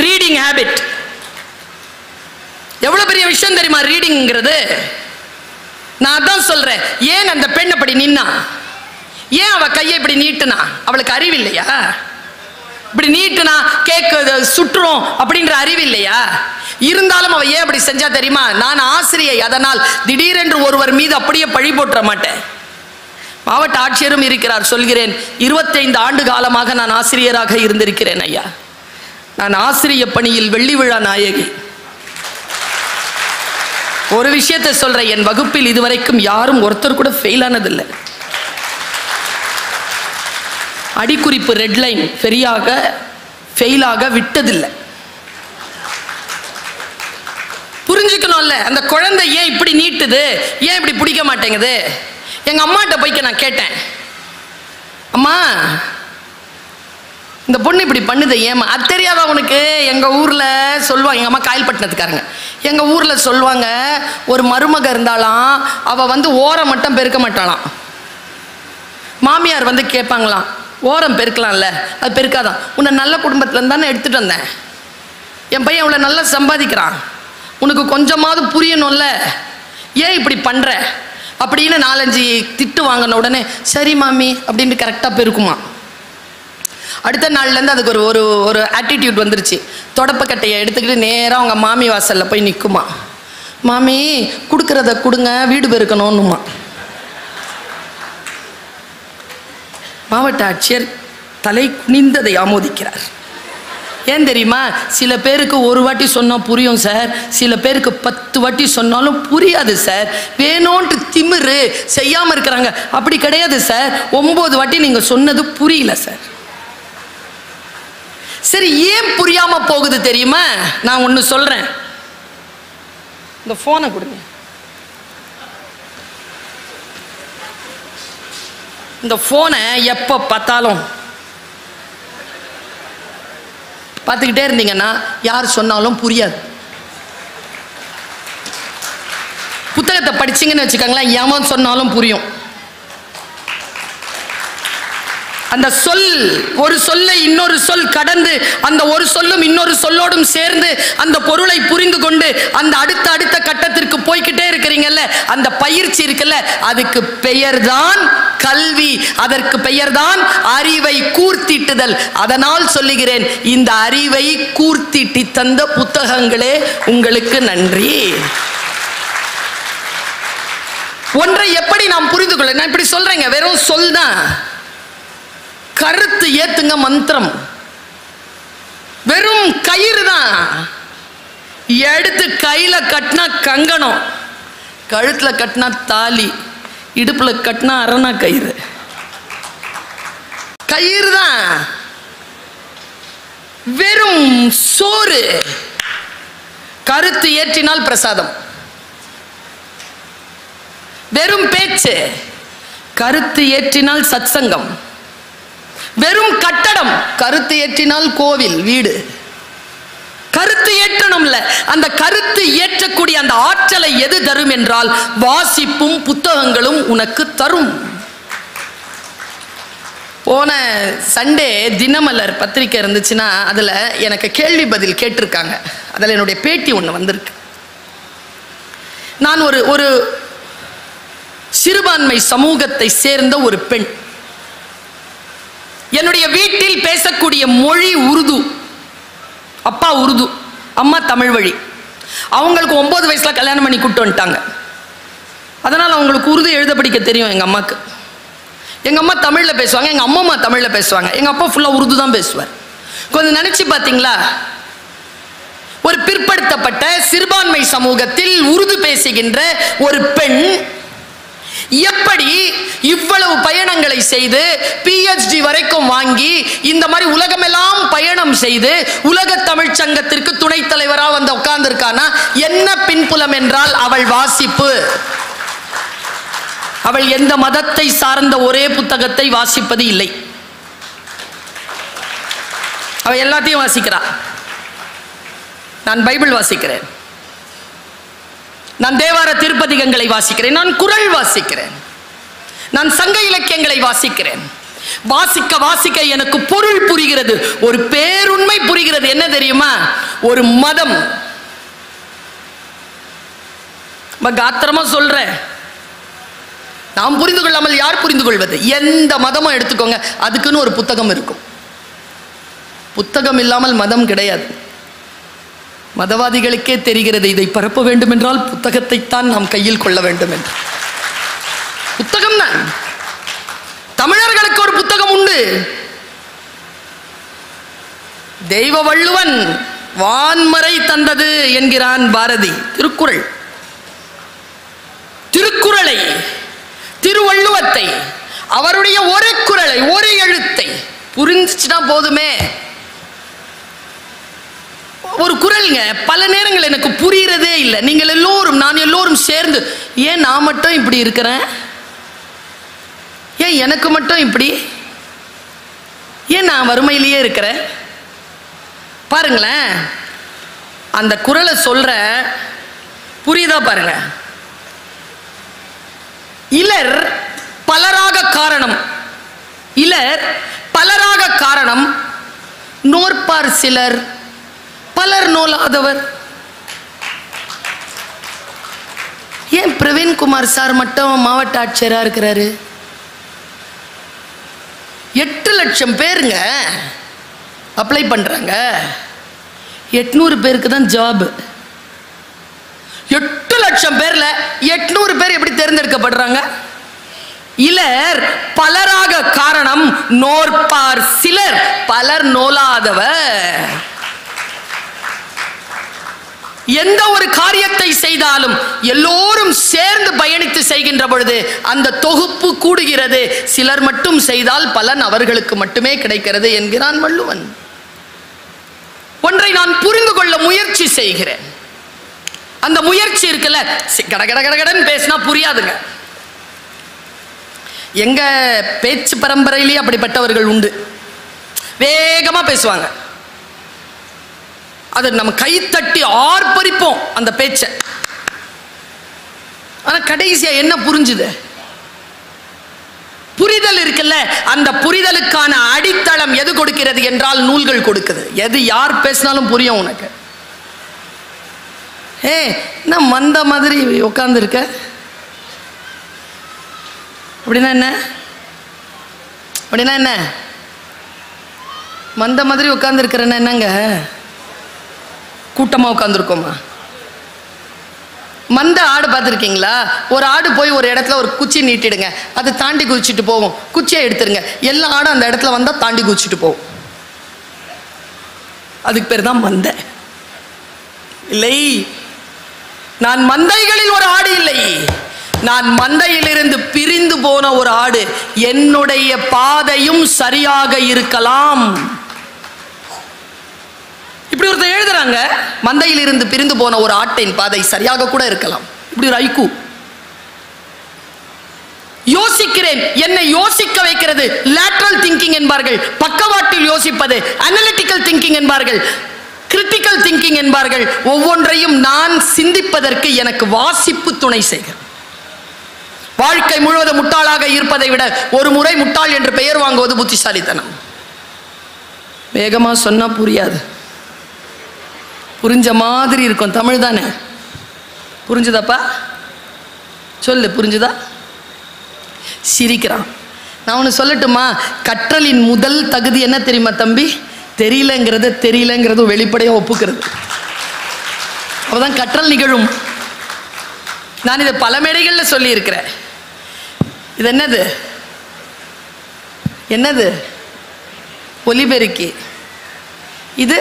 ரீடிங் ஹேபிட் எவ்வளவு பெரிய விஷயம் தெரியுமா? ரீடிங்கிறது. நான் அதான் சொல்றேன், ஏன் அந்த பெண் அப்படி நின்னா? ஏன் அவ கையை இப்படி நீட்டுனா? அவளுக்கு அறிவு இல்லையா? இப்படி நீட்டுனா கேக்கு சுற்றுறோம் அப்படின்ற அறிவு இல்லையா? இருந்தாலும் அவ ஏன் அப்படி செஞ்சா தெரியுமா? நான் ஆசிரியை, அதனால் திடீரென்று ஒருவர் மீது அப்படியே பழி போட்டுற மாட்டேன். மாவட்ட ஆட்சியரும் இருக்கிறார், சொல்கிறேன், 25 ஆண்டு காலமாக நான் ஆசிரியராக இருந்திருக்கிறேன் ஐயா. நான் ஆசிரிய பணியில் வெள்ளி விழா நாயகி. ஒரு விஷயத்தை சொல்றேன், என் வகுப்பில் இதுவரைக்கும் யாரும் ஒருத்தர் கூட ஃபெயில் ஆனதில்லை. அடிக்குறிப்பு ரெட்லைன் சரியாக ஃபெயிலாக விட்டதில்லை. புரிஞ்சுக்கணும்ல, அந்த குழந்தை ஏன் இப்படி நீட்டுது, ஏன் இப்படி பிடிக்க மாட்டேங்குது? எங்க அம்மாட்ட போய்க்க நான் கேட்டேன், அம்மா இந்த பொண்ணு இப்படி பண்ணுது ஏமா? அது தெரியாதா உனக்கு? எங்க ஊர்ல சொல்லுவாங்க, எங்க அம்மா காயல்பட்டினத்துக்காரங்க, எங்க ஊர்ல சொல்லுவாங்க, ஒரு மருமக இருந்தாலாம், அவ வந்து ஓரம் மட்டும் பெருக்க மாட்டாளாம். மாமியார் வந்து கேட்பாங்களாம், ஓரம் பெருக்கலாம்ல, அது பெருக்காதான். உன்னை நல்ல குடும்பத்துல தானே எடுத்துட்டு வந்தேன், என் பையன் இவ்வளோ நல்லா சம்பாதிக்கிறான், உனக்கு கொஞ்சமாவது புரியணும்ல, ஏன் இப்படி பண்ற அப்படின்னு 4-5 திட்டு வாங்கின உடனே சரி மாமி அப்படின்ட்டு கரெக்டாக பெருக்குமா. அடுத்த நாள்லேருந்து அதுக்கு ஒரு ஒரு ஆட்டிடியூட் வந்துருச்சு. தொடப்பக்கட்டையை எடுத்துக்கிட்டு நேராக அவங்க மாமி வாசலில் போய் நிற்குமா. மாமி கொடுக்குறத கொடுங்க, வீடு பெருக்கணும்னுமா. மாவட்ட ஆட்சியர் தலை குனிந்ததை ஆமோதிக்கிறார். ஏன் தெரியுமா? சில பேருக்கு ஒரு வாட்டி சொன்னால் புரியும் சார், சில பேருக்கு 10 வாட்டி சொன்னாலும் புரியாது சார். வேணும்ன்ட்டு திமிரு செய்யாமல் இருக்கிறாங்க. அப்படி கிடையாது சார், 9 வாட்டி நீங்கள் சொன்னது புரியல சார். சரி, ஏன் புரியாம போகுது தெரியுமா? நான் ஒன்று சொல்றேன், இந்த போனை கொடுங்க. இந்த போனை எப்போ பார்த்தாலும் பார்த்துக்கிட்டே இருந்தீங்கன்னா யார் சொன்னாலும் புரியாது. புத்தகத்தை படிச்சிங்கன்னு வச்சுக்கோங்களேன், எவன் சொன்னாலும் புரியும். அந்த சொல், ஒரு சொல்லை இன்னொரு சொல் கடந்து, அந்த ஒரு சொல்லும் இன்னொரு சொல்லோடும் சேர்ந்து அந்த பொருளை புரிந்து கொண்டு அந்த அடுத்த கட்டத்திற்கு போய்கிட்டே இருக்கிறீங்கல்ல, அந்த பயிற்சி இருக்குல்ல, அதுக்கு பெயர்தான் கல்வி, அதற்கு பெயர்தான் அறிவை கூர்த்திட்டுதல். அதனால் சொல்லுகிறேன், இந்த அறிவை கூர்த்திட்டி தந்த புத்தகங்களே உங்களுக்கு நன்றி. ஒன்றை எப்படி நாம் புரிந்து கொள்ள, நான் இப்படி சொல்றேங்க, வெறும் சொல் தான். கருத்து ஏத்துங்க மந்திரம், வெறும் கயிறு தான். எடுத்து கையில கட்டினா கங்கணம், கழுத்துல கட்டினா தாலி, இடுப்புல கட்டினா அரணா கயிறு. கயிறு தான். வெறும் சோறு. கருத்து ஏற்றினால் பிரசாதம். வெறும் பேச்சு. கருத்து ஏற்றினால் சத்சங்கம். வெறும் கட்டடம். கருத்து ஏற்றினால் கோவில், வீடு. கருத்து ஏற்றணும்ல, அந்த கருத்து ஏற்றக்கூடிய அந்த ஆற்றலை எது தரும் என்றால் வாசிப்பும் புத்தகங்களும் உனக்கு தரும். போன சண்டே தினமலர் பத்திரிக்கை இருந்துச்சுன்னா அதில் எனக்கு கேள்வி பதில் கேட்டிருக்காங்க. அதில் என்னுடைய பேட்டி ஒன்று வந்திருக்கு. நான் ஒரு சிறுபான்மை சமூகத்தை சேர்ந்த ஒரு பெண். என்னுடைய வீட்டில் பேசக்கூடிய மொழி உருது. அப்பா உருது, அம்மா தமிழ் வழி. அவங்களுக்கு 9 வயசுல கல்யாணம் பண்ணி கூப்பிட்டு வந்துட்டாங்க. அதனால் அவங்களுக்கு உருது எழுத படிக்க தெரியும். எங்கள் அம்மாவுக்கு, எங்கள் அம்மா தமிழில் பேசுவாங்க, எங்கள் அம்மா தமிழில் பேசுவாங்க, எங்கள் அப்பா ஃபுல்லாக உருது தான் பேசுவார். கொஞ்சம் நினச்சி பார்த்தீங்களா, ஒரு பிற்படுத்தப்பட்ட சிறுபான்மை சமூகத்தில் உருது பேசுகின்ற ஒரு பெண் எப்படி இவ்வளவு பயணங்களை செய்து PhD வரைக்கும் வாங்கி இந்த மாதிரி உலகமெல்லாம் பயணம் செய்து உலக தமிழ் சங்கத்திற்கு துணைத் தலைவராக வந்து உட்கார்ந்திருக்கானா? என்ன பின்புலம் என்றால் அவள் வாசிப்பு. அவள் எந்த மதத்தை சார்ந்த ஒரே புத்தகத்தை வாசிப்பது இல்லை. அவள் எல்லாத்தையும் வாசிக்கிறாள். நான் பைபிள் வாசிக்கிறேன், நான் தேவார திருப்பதிகங்களை வாசிக்கிறேன், நான் குறள் வாசிக்கிறேன், நான் சங்க இலக்கியங்களை வாசிக்கிறேன். வாசிக்க வாசிக்க எனக்கு பொருள் புரிகிறது, ஒரு பேருண்மை புரிகிறது. என்ன தெரியுமா? ஒரு மதம், காத்திரமா சொல்றேன், நாம் புரிந்து கொள்ளாமல் யார் புரிந்து கொள்வது? எந்த மதமும் எடுத்துக்கோங்க, அதுக்குன்னு ஒரு புத்தகம் இருக்கும். புத்தகம் இல்லாமல் மதம் கிடையாது. மதவாதிகளுக்கே தெரிகிறது இதை பரப்ப வேண்டும் என்றால் புத்தகத்தை தான் நாம் கையில் கொள்ள வேண்டும் என்று. புத்தகம் தான். தமிழர்களுக்கு ஒரு புத்தகம் உண்டு. தெய்வ வள்ளுவன் வான்மறை தந்தது என்கிறான் பாரதி. திருக்குறள், திருக்குறளை, திருவள்ளுவத்தை, அவருடைய ஒரு குறளை, ஒரு எழுத்தை புரிஞ்சுச்சுன்னா போதுமே. ஒரு குறள்ங்க பல நேரங்கள் எனக்கு புரியறதே இல்லை. நீங்கள் எல்லோரும், நான் எல்லோரும் சேர்ந்து, ஏன் நான் மட்டும் இப்படி இருக்கிறேன், ஏன் எனக்கு மட்டும் இப்படி, ஏன் நான் வறுமையிலேயே இருக்கிறேன்? பாருங்களேன், அந்த குறளை சொல்ற புரியுதா பாருங்க. இலர் பலராக காரணம், இலர் பலராக காரணம், நோற்பார் சிலர், பலர் நோலாதவர். ஏன் பிரவீன்குமார் சார் மட்டும் மாவட்ட ஆட்சியராக இருக்கிறாரு? 8 லட்சம் பேருங்க அப்ளை பண்றாங்க, 800 பேருக்கு தான் ஜாப். 8 லட்சம் பேர்ல 800 பேர் எப்படி தேர்ந்தெடுக்கப்படுறாங்க? இலர் பலராக காரணம், நோற்பார் சிலர், பலர் நோலாதவர். எந்த ஒரு காரியத்தை செய்தாலும் எல்லோரும் சேர்ந்து பயணித்து செய்கின்ற பொழுது அந்த தொகுப்பு கூடுகிறது. சிலர் மட்டும் செய்தால் பலன் அவர்களுக்கு மட்டுமே கிடைக்கிறது என்கிறான் வள்ளுவன். ஒன்றை நான் புரிந்து கொள்ள முயற்சி செய்கிறேன். அந்த முயற்சி இருக்குல்ல, கடகடகடன்னு பேசினா புரியாதுங்க. எங்க பேச்சு பரம்பரையிலேயே அப்படிப்பட்டவர்கள் உண்டு. வேகமா பேசுவாங்க, அதை நம்ம கைத்தட்டி ஆர்ப்பரிப்போம் அந்த பேச்சை. ஆனா கடைசியா என்ன புரிஞ்சுது? புரிதல் இருக்குல்ல, அந்த புரிதலுக்கான அடித்தளம் எது கொடுக்கிறது என்றால் நூல்கள் கொடுக்குது. எது யார் பேசினாலும் புரியும் உனக்கு. என்ன மந்த மாதிரி உட்கார்ந்து இருக்க அப்படின்னா என்ன? அப்படின்னா என்ன? மந்த மாதிரி உட்கார்ந்து இருக்கிறேன்னா என்னங்க? கூட்டமா உட்கார்ந்துருக்கோமா? மந்த ஆடு பார்த்துருக்கீங்களா? ஒரு ஆடு போய் ஒரு இடத்துல ஒரு குச்சி நீட்டிடுங்க, அது தாண்டி குதிச்சுட்டு போகும். குச்சியை எடுத்துருங்க, எல்லா ஆடும் அந்த இடத்துல வந்தால் தாண்டி குதிச்சுட்டு போகும். அதுக்கு பேர் தான் மந்தை. இல்லை, நான் மந்தைகளில் ஒரு ஆடு இல்லை, நான் மந்தையிலிருந்து பிரிந்து போன ஒரு ஆடு. என்னுடைய பாதையும் சரியாக இருக்கலாம். இப்படி ஒருத்தர் எழுதுறாங்க, மந்தையில் இருந்து பிரிந்து போன ஒரு ஆட்டின் பாதை சரியாக கூட இருக்கலாம். இப்படி ஒரு ஐக்கு யோசிக்கிறேன், என்னை யோசிக்க வைக்கிறது. லேட்டரல் திங்கிங் என்பார்கள், பக்கவாட்டில் யோசிப்பது. அனலிட்டிக்கல் திங்கிங் என்பார்கள், கிரிட்டிக்கல் திங்கிங் என்பார்கள். ஒவ்வொன்றையும் நான் சிந்திப்பதற்கு எனக்கு வாசிப்பு துணை செய்கிறது. வாழ்க்கை முழுவதும் முட்டாளாக இருப்பதை விட ஒரு முறை முட்டாள் என்று பெயர் வாங்குவது புத்திசாலித்தனம். வேகமா சொன்னா புரியாது, புரிஞ்ச மாதிரி இருக்கும். தமிழ் தானே, புரிஞ்சுதாப்பா? சொல்லு, புரிஞ்சுதா? சிரிக்கிறான். நான் ஒன்று சொல்லட்டுமா? கற்றலின் முதல் தகுதி என்ன தெரியுமா தம்பி? தெரியலங்கிறது வெளிப்படையாக ஒப்புக்கிறது. அப்போதான் கற்றல் நிகழும். நான் இதை பல மேடைகளில் சொல்லி இருக்கிறேன். இது என்னது? என்னது? ஒலிபெருக்கி. இது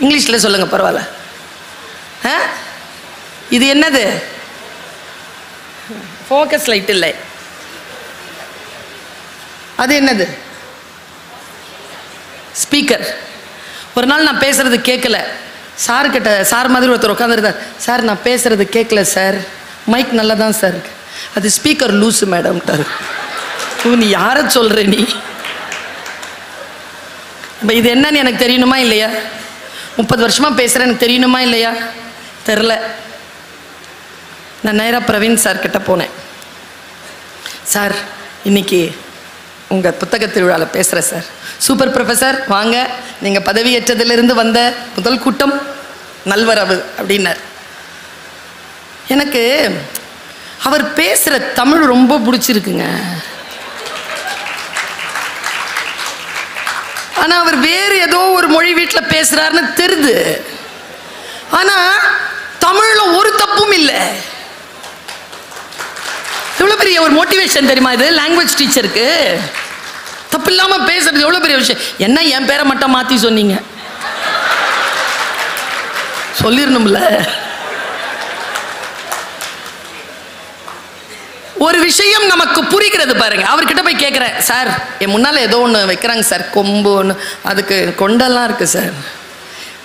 இங்கிலீஷில் சொல்லுங்க, பரவாயில்ல. இது என்னது? ஃபோக்கஸ் லைட் இல்லை. அது என்னது? ஸ்பீக்கர். ஒரு நாள் நான் பேசுறது கேட்கல. சார் கிட்ட சார் மாதிரி ஒருத்தர் உட்காந்துருந்தார். சார் நான் பேசுறது கேட்கல சார், மைக் நல்லா தான் சார் இருக்கு. அது ஸ்பீக்கர் லூஸு மேடம்ட்டார். நீ யாரை சொல்ற நீ? இப்போ இது என்னன்னு எனக்கு தெரியணுமா இல்லையா? 30 வருஷமா பேசுகிறேன், எனக்கு தெரியணுமா இல்லையா? தெரில. நான் நேராக பிரவீன் சார் கிட்ட போனேன். சார் இன்னைக்கு உங்கள் புத்தக திருவிழாவில் பேசுகிறேன் சார். சூப்பர் ப்ரொஃபஸர், வாங்க, நீங்கள் பதவியேற்றதிலிருந்து வந்த முதல் கூட்டம் நல்வரவு அப்படின்னார். எனக்கு அவர் பேசுகிற தமிழ் ரொம்ப பிடிச்சிருக்குங்க. ஆனால் அவர் வேறு ஏதோ ஒரு மொழி வீட்டில் பேசுகிறாருன்னு தெரியுது. ஆனால் தமிழில் ஒரு தப்பும் இல்லை. எவ்வளோ பெரிய ஒரு மோட்டிவேஷன் தெரியுமா இது? லாங்குவேஜ் டீச்சருக்கு தப்பு இல்லாமல் பேசுறது எவ்வளோ பெரிய விஷயம். என்ன என் பேரை மட்டும் மாற்றி சொன்னீங்க? சொல்லிடணும்ல. ஒரு விஷயம் நமக்கு புரிகிறது பாருங்க. அவர்கிட்ட போய் கேட்குறேன், சார் என் முன்னால் ஏதோ ஒன்று வைக்கிறாங்க சார், கொம்பு ஒன்று, அதுக்கு கொண்டெல்லாம் இருக்குது சார்.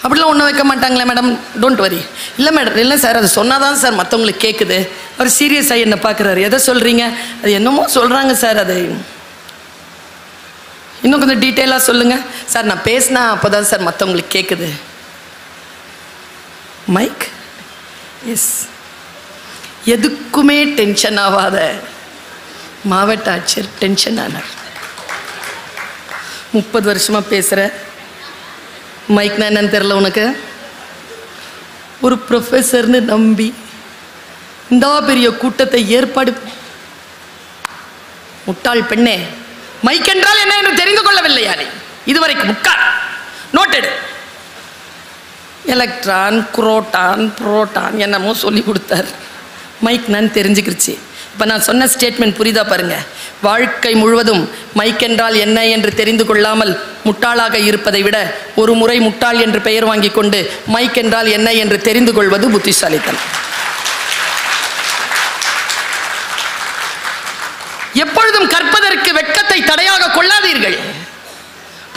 அப்படிலாம் ஒன்றும் வைக்க மாட்டாங்களே மேடம்? Don't worry. இல்லை மேடம், இல்லை சார், அது சொன்னாதான் சார் மற்றவங்களுக்கு கேட்குது. அவர் சீரியஸாக என்ன பார்க்குறாரு. எதை சொல்கிறீங்க? அது என்னமோ சொல்கிறாங்க சார், அது இன்னும் கொஞ்சம் டீட்டெயிலாக சொல்லுங்கள் சார். நான் பேசினா அப்போ தான் சார் மற்றவங்களுக்கு கேட்குது. Mic S. எதுக்குமே டென்ஷன் ஆகாத மாவட்ட ஆட்சியர் டென்ஷன் ஆனார். 30 வருஷமாக பேசுகிற மைக்னா என்னன்னு தெரில உனக்கு? ஒரு ப்ரொஃபஸர்னு நம்பி இந்த பெரிய கூட்டத்தை ஏற்பாடு. முட்டாள் பெண்ணே, மைக் என்றால் என்ன என்று தெரிந்து கொள்ளவில்லையா நீ இதுவரைக்கும்? முக்கால் நோட்டெடு. எலக்ட்ரான், குரோட்டான், புரோட்டான் என்னமோ சொல்லி கொடுத்தார். மைக் நான் தெரிஞ்சுக்கிடுச்சு. இப்போ நான் சொன்ன ஸ்டேட்மெண்ட் புரியுதா பாருங்க. வாழ்க்கை முழுவதும் மைக் என்றால் என்ன என்று தெரிந்து கொள்ளாமல் முட்டாளாக இருப்பதை விட ஒரு முறை முட்டாள் என்று பெயர் வாங்கி கொண்டு மைக் என்றால் என்ன என்று தெரிந்து கொள்வது புத்திசாலித்தனம். எப்பொழுதும் கற்பதற்கு வெட்கத்தை தடையாக கொள்ளாதீர்கள்.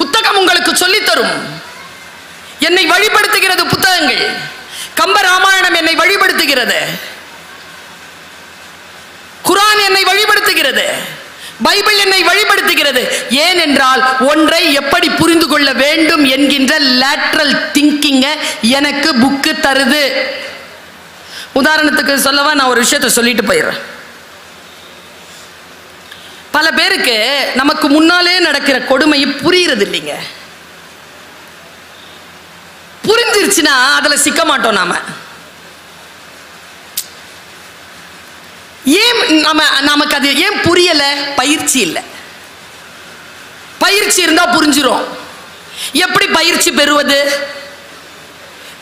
புத்தகம் உங்களுக்கு சொல்லித்தரும். என்னை வழிபடுத்துகிறது புத்தகங்கள். கம்ப ராமாயணம் என்னை வழிபடுத்துகிறது. குர்ஆன் என்னை வழிபடுத்துகிறது. பைபிள் என்னை வழிபடுத்துகிறது. ஏனென்றால் ஒன்றை எப்படி புரிந்து கொள்ள வேண்டும் என்கின்ற லேட்ரல் திங்கிங்க எனக்கு புக்கு தருது. உதாரணத்துக்கு சொல்லவா, நான் ஒரு விஷயத்தை சொல்லிட்டு போயிடுறேன். பல பேருக்கு நமக்கு முன்னாலே நடக்கிற கொடுமை புரிகிறது இல்லைங்க. புரிஞ்சிருச்சுன்னா அதுல சிக்க மாட்டோம் நாம. ஏன் நமக்கு அது ஏன் புரியல? பயிற்சி இல்லை. பயிற்சி இருந்தா புரிஞ்சிரும். எப்படி பயிற்சி பெறுவது?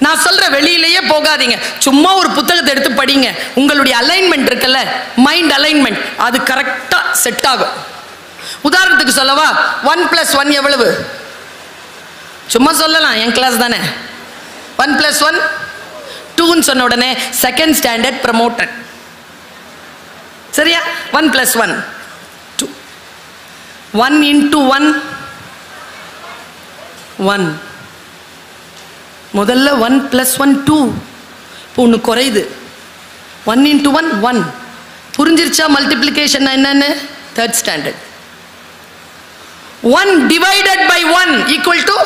நான் சொல்ற வெளியிலேயே போகாதீங்க. சும்மா ஒரு புத்தகத்தை எடுத்து படிங்க. உங்களுடைய அலைன்மெண்ட் இருக்குல்ல, மைண்ட் அலைன்மெண்ட், அது கரெக்டா செட் ஆகும். உதாரணத்துக்கு சொல்லவா, 1+1 எவ்வளவு? சும்மா சொல்லலாம், என் கிளாஸ் தானே. 1+1 2ன்னு சொன்ன உடனே செகண்ட் ஸ்டாண்டர்ட் ப்ரமோட்டட். சரியா? 1+1 2. 1 into 1 1. முதல்ல 1+1 2. இப்போ ஒன்று குறையுது. 1 into 1 1. புரிஞ்சிருச்சா மல்டிப்ளிகேஷன் என்னன்னு? Third standard. 1 divided by 1 equal to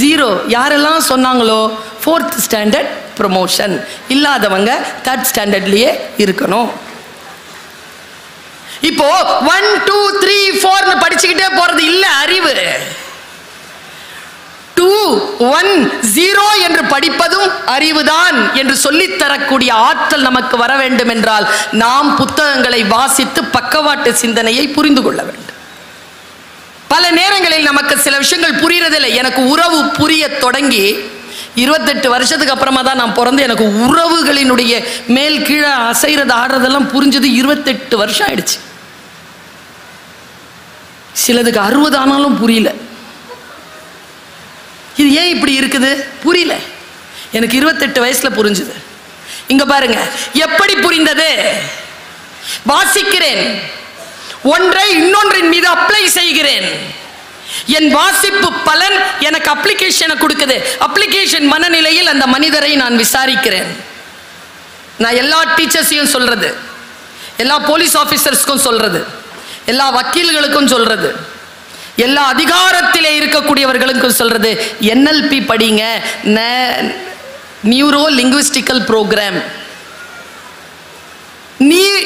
0. யாரெல்லாம் சொன்னாங்களோ ஃபோர்த் ஸ்டாண்டர்ட் ப்ரொமோஷன். இல்லாதவங்க தேர்ட் ஸ்டாண்டர்ட்லயே இருக்கணும். இப்போ 1 2 3 4 படிச்சுக்கிட்டே போறது இல்ல அறிவு. 2 1 0 என்று படிப்பதும் அறிவுதான் என்று சொல்லித்தரக்கூடிய ஆற்றல் நமக்கு வர வேண்டும் என்றால் நாம் புத்தகங்களை வாசித்து பக்கவாட்டு சிந்தனையை புரிந்து கொள்ள வேண்டும். பல நேரங்களில் நமக்கு சில விஷயங்கள் புரியறதில்லை. எனக்கு உறவு புரிய தொடங்கி 28 வருஷத்துக்கு அப்புறமா தான் நான் பிறந்து எனக்கு உறவுகளினுடைய மேல் கீழே அசைறது ஆடுறதெல்லாம் புரிஞ்சது. 28 வருஷம் ஆயிடுச்சு. சிலதுக்கு 60 ஆனாலும் புரியல. இது ஏன் இப்படி இருக்குது? புரியல. எனக்கு 28 வயசுல புரிஞ்சுது. இங்க பாருங்க, எப்படி புரிந்தது? வாசிக்கிறேன், ஒன்றை இன்னொன்றின் மீது அப்ளை செய்கிறேன். என் வாசிப்பு பலன் எனக்கு அப்ளிகேஷனை கொடுக்குது. அப்ளிகேஷன் மனநிலையில் அந்த மனிதரை நான் விசாரிக்கிறேன். நான் எல்லா டீச்சர்ஸையும் சொல்றது, எல்லா போலீஸ் ஆபீசர்ஸ்க்கும் சொல்றது, எல்லா வக்கீல்களுக்கும் சொல்றது, எல்லா அதிகாரத்திலே இருக்கக்கூடியவர்களுக்கும் சொல்றது, NLP படிங்க, neuro linguistical program.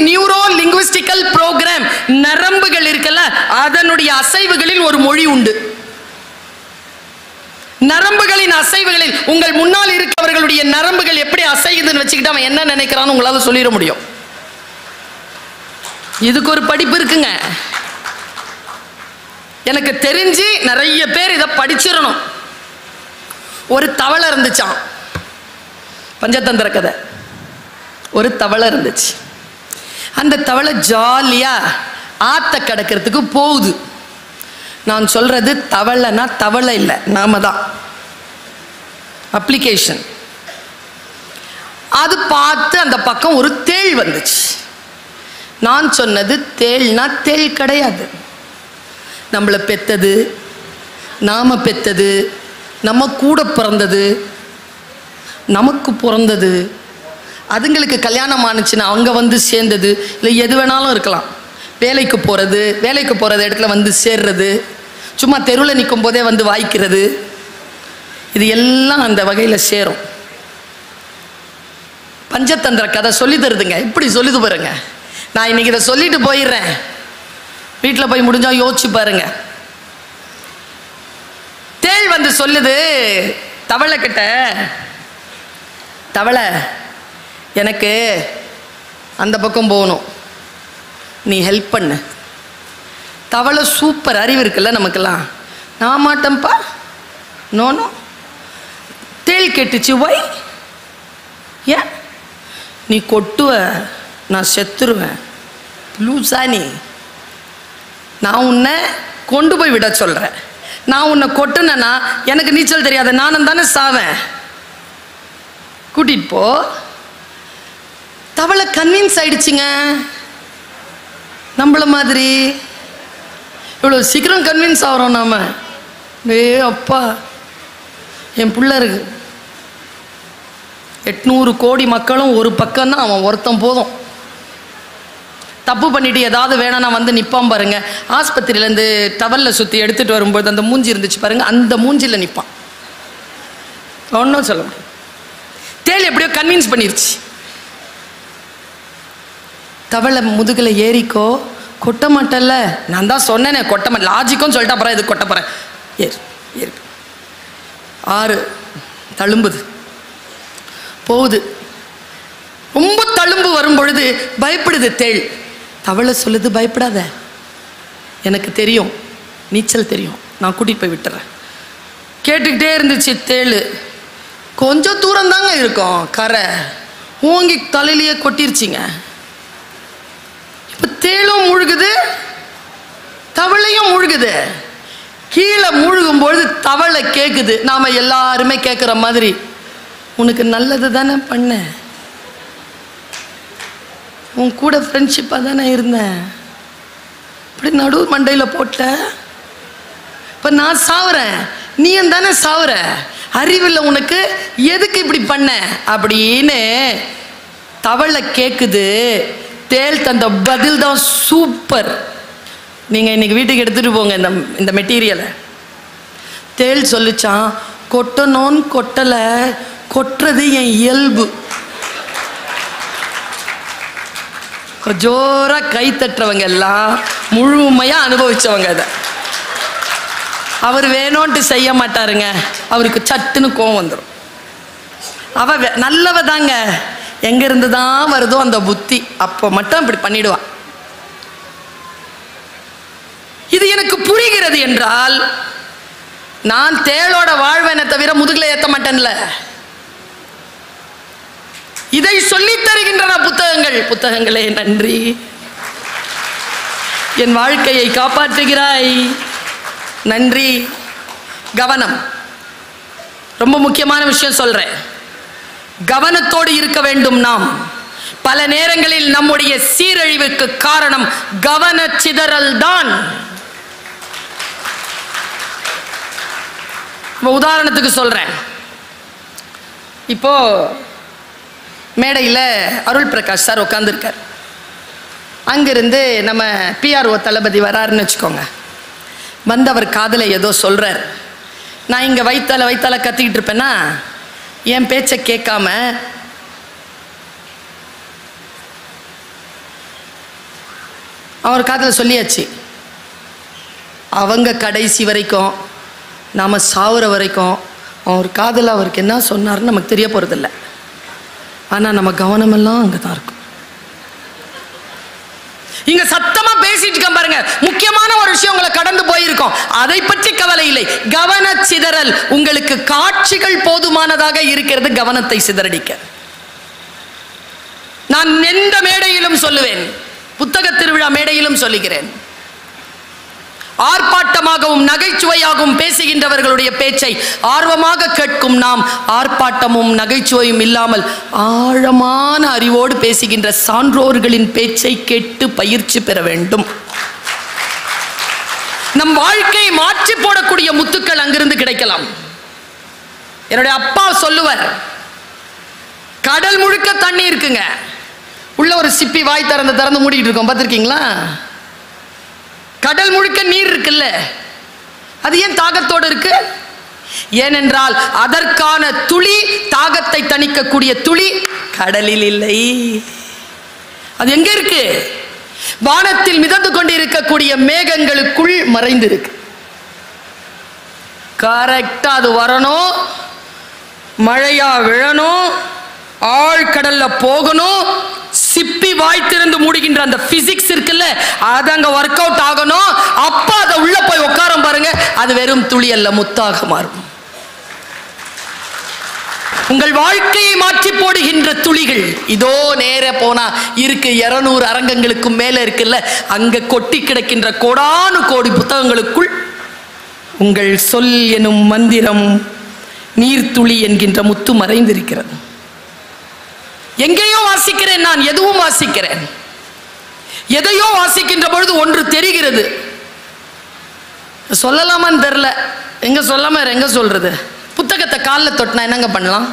Neuro linguistical program, நரம்புகள் இருக்கல, அதனுடைய அசைவுகளில் ஒரு மொழி உண்டு. நரம்புகளின் அசைவுகளில் உங்கள் முன்னால் இருக்கவர்களுடைய நரம்புகள் எப்படி அசையுதுன்னு வச்சுக்கிட்டு அவன் என்ன நினைக்கிறான்னு உங்களால சொல்லிட முடியும். இதுக்கு ஒரு படிப்பு இருக்குங்க. எனக்கு தெரிஞ்சு நிறைய பேர் இதை படிச்சிடணும். ஒரு தவளை இருந்துச்சான், பஞ்சதந்திர கதை. ஒரு தவளை இருந்துச்சு. அந்த தவளை ஜாலியா ஆத்த கடக்கிறதுக்கு போகுது. நான் சொல்றது தவளைனா தவளை இல்லை, நாம தான். அப்ளிகேஷன். அது பார்த்து அந்த பக்கம் ஒரு தேள் வந்துச்சு. நான் சொன்னது தேள்னா தேள் கிடையாது. நம்மளை பெத்தது, நாம பெத்தது, நம்ம கூட பிறந்தது, நமக்கு பிறந்தது, அதுங்களுக்கு கல்யாணம் ஆணுச்சுன்னா அவங்க வந்து சேர்ந்தது, இல்லை எது வேணாலும் இருக்கலாம். வேலைக்கு போகிற இடத்துல வந்து சேர்றது, சும்மா தெருவில் நிற்கும் போதே வந்து வாய்க்கிறது, இது எல்லாம் அந்த வகையில் சேரும். பஞ்சதந்திர கதை சொல்லி தருதுங்க. இப்படி சொல்லிது பாருங்க. நான் இன்னைக்கு இதை சொல்லிட்டு போயிடுறேன். வீட்டில் போய் முடிஞ்சா யோசிச்சு பாருங்க. தேள் வந்து சொல்லுது தவளை கிட்ட, தவளை எனக்கு அந்த பக்கம் போகணும், நீ ஹெல்ப் பண்ணு. தவளை சூப்பர் அறிவு இருக்குல்ல நமக்கெல்லாம். நான் மாட்டேன்ப்பா, நோனோ. தேள் கேட்டுச்சு, வை? ஏன்? நீ கொட்டுவ, நான் செத்துருவேன், லூசா நீ. நான் உன்னை கொண்டு போய் விட சொல்கிறேன். நான் உன்னை கொட்டுனேன்னா எனக்கு நீச்சல் தெரியாது, நானும் தானே சாவேன். கூட்டிட்டு போ. தவளை கன்வின்ஸ் ஆயிடுச்சுங்க. நம்மள மாதிரி இவ்வளோ சீக்கிரம் கன்வின்ஸ் ஆகிறோம் நாம. அப்பா, என் பிள்ளை இருக்கு, 800 கோடி மக்களும் ஒரு பக்கம் தான், அவன் ஒருத்தன் போதும். தப்பு பண்ணிட்டு ஏதாவது வேணா வந்து நிற்பான் பாருங்க. ஆஸ்பத்திரியிலேருந்து டவலில் சுற்றி எடுத்துகிட்டு வரும்போது அந்த மூஞ்சி இருந்துச்சு பாருங்க, அந்த மூஞ்சியில் நிற்பான். ஒன்றும் சொல்ல முடியும். தேள் எப்படியோ கன்வின்ஸ் பண்ணிருச்சு. தவளை முதுகில் ஏறிக்கோ, கொட்ட மாட்டேல்ல, நான் தான் சொன்னேனே கொட்ட மாட்டேன், லாஜிக்கும் சொல்லிட்டா அப்புறம் இது கொட்ட போகிறேன். ஏறு. 6 தழும்புது போகுது. ரொம்ப தழும்பு வரும் பொழுது பயப்படுது தேள். தவளை சொல்லுது, பயப்படாத, எனக்கு தெரியும், நீச்சல் தெரியும், நான் கூட்டிகிட்டு போய் விட்டுறேன். கேட்டுக்கிட்டே இருந்துச்சு தேள். கொஞ்சம் தூரம் தாங்க இருக்கும் கரை, ஓங்கி தலையிலேயே கொட்டிருச்சிங்க. இப்போ தேளும் முழுகுது, தவளையும் முழுகுது. கீழே முழுகும் பொழுது தவளை கேட்குது, நாம் எல்லாருமே கேட்குற மாதிரி, உனக்கு நல்லது தானே பண்ண, உன் கூட ஃப்ரெண்ட்ஷிப்பாக தானே இருந்தேன், இப்படி நடு மண்டையில் போட்ட, இப்போ நான் சாவுறேன், நீயும் தானே சாவுற, அறிவில்லை உனக்கு, எதுக்கு இப்படி பண்ண அப்படின்னு தவளை கேட்குது. தேள் தந்த பதில் தான் சூப்பர். நீங்கள் இன்னைக்கு வீட்டுக்கு எடுத்துகிட்டு போங்க இந்த மெட்டீரியலை. தேள் சொல்லிச்சான், கொட்டணும்னு கொட்டலை, கொட்டுறது என் இயல்பு. ஜோரா கை தட்டுறவங்க எல்லாம் முழுமையாக அனுபவிச்சவங்க. அதை அவர் வேணும்ன்ட்டு செய்ய மாட்டாருங்க, அவருக்கு சட்டுன்னு கோவம் வந்துடும். அவ நல்லவ தாங்க, எங்கேருந்து தான் வருதோ அந்த புத்தி, அப்போ மட்டும் இப்படி பண்ணிடுவான். இது எனக்கு புரிகிறது என்றால் நான் தேளோட வாழ்வேனை தவிர முதுகில் ஏற்ற மாட்டேன்ல. இதை சொல்லித் தருகின்றன புத்தகங்களே, நன்றி. என் வாழ்க்கையை காப்பாற்றுகிறாய், நன்றி. கவனம், ரொம்ப முக்கியமான விஷயம் சொல்றேன். கவனத்தோடு இருக்க வேண்டும். நாம் பல நேரங்களில் நம்முடைய சீரழிவுக்கு காரணம் கவனச்சிதறல் தான். உதாரணத்துக்கு சொல்றேன். இப்போ மேடையில் அருள் பிரகாஷ் சார் உட்காந்துருக்கார். அங்கிருந்து நம்ம பிஆர்ஓ தளபதி வராருன்னு வச்சுக்கோங்க. வந்தவர் காதில் ஏதோ சொல்றார். நான் இங்கே வைத்தால கத்திக்கிட்டு இருப்பேன்னா என் பேச்சை கேட்காம அவர் காதில் சொல்லியாச்சு. அவங்க கடைசி வரைக்கும் நாம் சாவுற வரைக்கும் அவர் காதில் அவருக்கு என்ன சொன்னார்னு நமக்கு தெரிய போகிறதில்ல. ஆனால் நம்ம கவனமெல்லாம் அங்கே தான் இருக்கும். இங்க சத்தமா பேசிட்டு இருக்க பாருங்க, முக்கியமான ஒரு விஷயம் உங்களை கடந்து போயிருக்கோம், அதை பற்றி கவலை இல்லை. கவனச்சிதறல். உங்களுக்கு காட்சிகள் போதுமானதாக இருக்கிறது கவனத்தை சிதறடிக்க. நான் எந்த மேடையிலும் சொல்லுவேன், புத்தக திருவிழா மேடையிலும் சொல்லுகிறேன், ஆர்ப்பாட்டமாகவும் நகைச்சுவையாகவும் பேசுகின்றவர்களுடைய பேச்சை ஆர்வமாக கேட்கும் நாம் ஆர்ப்பாட்டமும் நகைச்சுவையும் இல்லாமல் ஆழமான அறிவோடு பேசுகின்ற சான்றோர்களின் பேச்சை கேட்டு பயிற்சி பெற வேண்டும். நம் வாழ்க்கையை மாற்றி போடக்கூடிய முத்துக்கள் அங்கிருந்து கிடைக்கலாம். என்னுடைய அப்பா சொல்லுவார், கடல் முழுக்க தண்ணி இருக்குங்க, உள்ள ஒரு சிப்பி வாய் திறந்து மூடிட்டு இருக்கோம், பார்த்திருக்கீங்களா? கடல் முழுக்க நீர் இருக்குல்ல, அது ஏன் தாகத்தோடு இருக்கு? ஏனென்றால் அதற்கான துளி, தாகத்தை தணிக்கக்கூடிய துளி கடலில் இல்லை. அது எங்க இருக்கு? வானத்தில் மிதந்து கொண்டிருக்கக்கூடிய மேகங்களுக்குள் மறைந்து இருக்கு. கரெக்டா அது வரணும், மழையா விழணும், ஆழ்கடல்ல போகணும், சிப்பி வாய் திறந்து மூடுகின்ற அந்த பிசிக்ஸ் இருக்குல்ல, அது அங்க ஒர்க் அவுட் ஆகணும். அப்ப அதை உள்ள போய் உட்காரம் பாருங்க, அது வெறும் துளி அல்ல, முத்தாக மாறும். உங்கள் வாழ்க்கையை மாற்றி போடுகின்ற துளிகள் இதோ நேர போனா இருக்கு. 200 அரங்கங்களுக்கு மேல இருக்குல்ல, அங்க கொட்டி கிடக்கின்ற கோடானு கோடி புத்தகங்களுக்குள் உங்கள் சொல் எனும் மந்திரம், நீர்த்துளி என்கின்ற முத்து மறைந்திருக்கிறது. எங்கேயோ வாசிக்கிறேன், நான் எதுவும் வாசிக்கிறேன். எதையோ வாசிக்கின்ற பொழுது ஒன்று தெரிகிறது, சொல்லலாமான்னு தெரியல. எங்க சொல்லாம எங்க சொல்றது? புத்தகத்தை காலில் தொட்டினா என்னங்க பண்ணலாம்?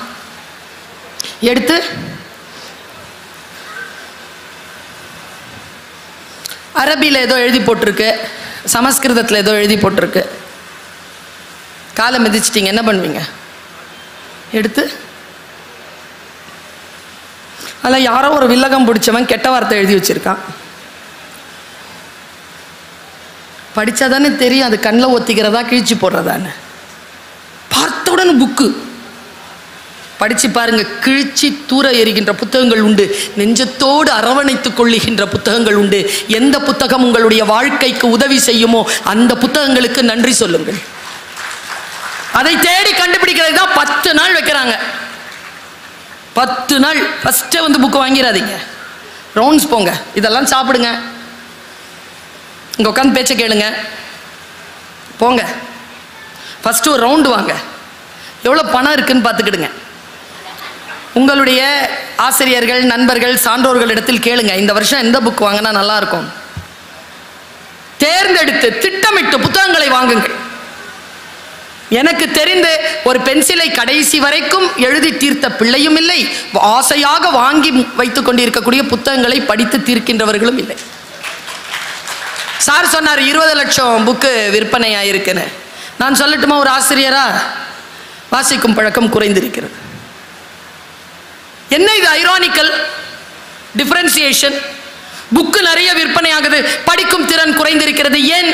எடுத்து அரபியில் ஏதோ எழுதி போட்டிருக்கு, சமஸ்கிருதத்தில் ஏதோ எழுதி போட்டிருக்கு, காலை மிதிச்சிட்டீங்க, என்ன பண்ணுவீங்க? எடுத்து அதில் யாரோ ஒரு வில்லகம் பிடிச்சவன் கெட்ட வார்த்தை எழுதி வச்சிருக்கான். படித்தாதானே தெரியும் அது கண்ணில் ஒத்திக்கிறதா கிழிச்சு போடுறதான்னு. பார்த்தவுடன் புக்கு படித்து பாருங்க, கிழிச்சி தூர எறிகின்ற புத்தகங்கள் உண்டு, நெஞ்சத்தோடு அரவணைத்துக் கொள்ளுகின்ற புத்தகங்கள் உண்டு. எந்த புத்தகம் உங்களுடைய வாழ்க்கைக்கு உதவி செய்யுமோ அந்த புத்தகங்களுக்கு நன்றி சொல்லுங்கள். அதை தேடி கண்டுபிடிக்கிறது தான் 10 நாள் வைக்கிறாங்க. 10 நாள் ஃபஸ்ட்டே வந்து புக்கு வாங்கிடாதீங்க, ரவுண்ட்ஸ் போங்க, இதெல்லாம் சாப்பிடுங்க, இங்கே உட்காந்து பேச்சை கேளுங்க, போங்க, ஃபஸ்ட்டு ஒரு ரவுண்டு வாங்க, எவ்வளோ பணம் இருக்குன்னு பார்த்துக்கிடுங்க. உங்களுடைய ஆசிரியர்கள், நண்பர்கள், சான்றோர்களிடத்தில் கேளுங்க, இந்த வருஷம் எந்த புக் வாங்கினா நல்லாயிருக்கும். தேர்ந்தெடுத்து திட்டமிட்டு புத்தகங்களை வாங்குங்கள். எனக்கு தெரிந்து ஒரு பென்சிலை கடைசி வரைக்கும் எழுதி தீர்த்த பிள்ளையும் இல்லை, ஆசையாக வாங்கி வைத்துக் கொண்டிருக்கக்கூடிய புத்தகங்களை படித்து தீர்க்கின்றவர்களும் இல்லை. சார் சொன்னார் 20 லட்சம் புக்கு விற்பனையாயிருக்குன்னு. நான் சொல்லட்டுமா, ஒரு ஆசிரியரா, வாசிக்கும் பழக்கம் குறைந்திருக்கிறது. என்ன இது ஐரானிக்கல் டிஃபரன்சியேஷன்? புக்கு நிறைய விற்பனை ஆகுது, படிக்கும் திறன் குறைந்திருக்கிறது. ஏன்?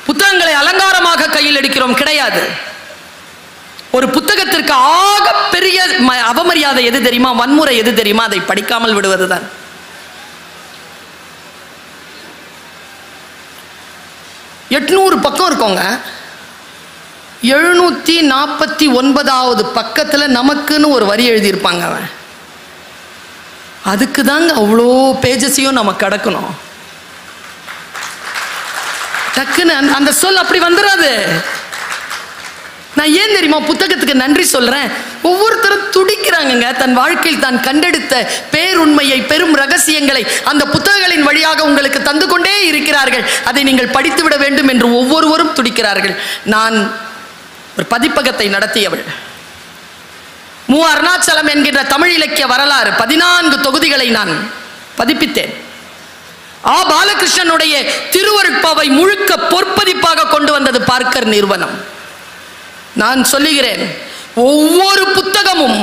புத்தகங்களை அலங்காரமாக கையில் எடுக்கிறோம்? கிடையாது. ஒரு புத்தகத்திற்கு ஆக பெரிய அவமரியாதை எது தெரியுமா? வன்முறை எது தெரியுமா? அதை படிக்காமல் விடுவதுதான். எட்நூறு பக்கம் இருக்கோங்க, 749வது பக்கத்தில் நமக்குன்னு ஒரு வரி எழுதியிருப்பாங்க. அவன் அதுக்கு தாங்க அவ்வளோ பேஜஸையும் நம்ம கடக்கணும். டக்குன்னு அந்த சொல் அப்படி வந்துடாது. நான் ஏன் தெரியுமா புத்தகத்துக்கு நன்றி சொல்றேன்? ஒவ்வொருத்தரும் துடிக்கிறாங்க தன் வாழ்க்கையில் தான் கண்டெடுத்த பேருண்மையை, பெரும் ரகசியங்களை அந்த புத்தகங்களின் வழியாக உங்களுக்கு தந்து கொண்டே இருக்கிறார்கள். அதை நீங்கள் படித்து விட வேண்டும் என்று ஒவ்வொருவரும் துடிக்கிறார்கள். நான் ஒரு பதிப்பகத்தை நடத்தியவள். மு. அருணாச்சலம் என்கின்ற தமிழ் இலக்கிய வரலாறு 14 தொகுதிகளை நான் பதிப்பித்தேன். ஆ. பாலகிருஷ்ணனுடைய திருவருட்பாவை முழுக்க பொற்பதிப்பாக கொண்டு வந்தது பார்க்கர் நிறுவனம். நான் சொல்லுகிறேன், ஒவ்வொரு புத்தகமும்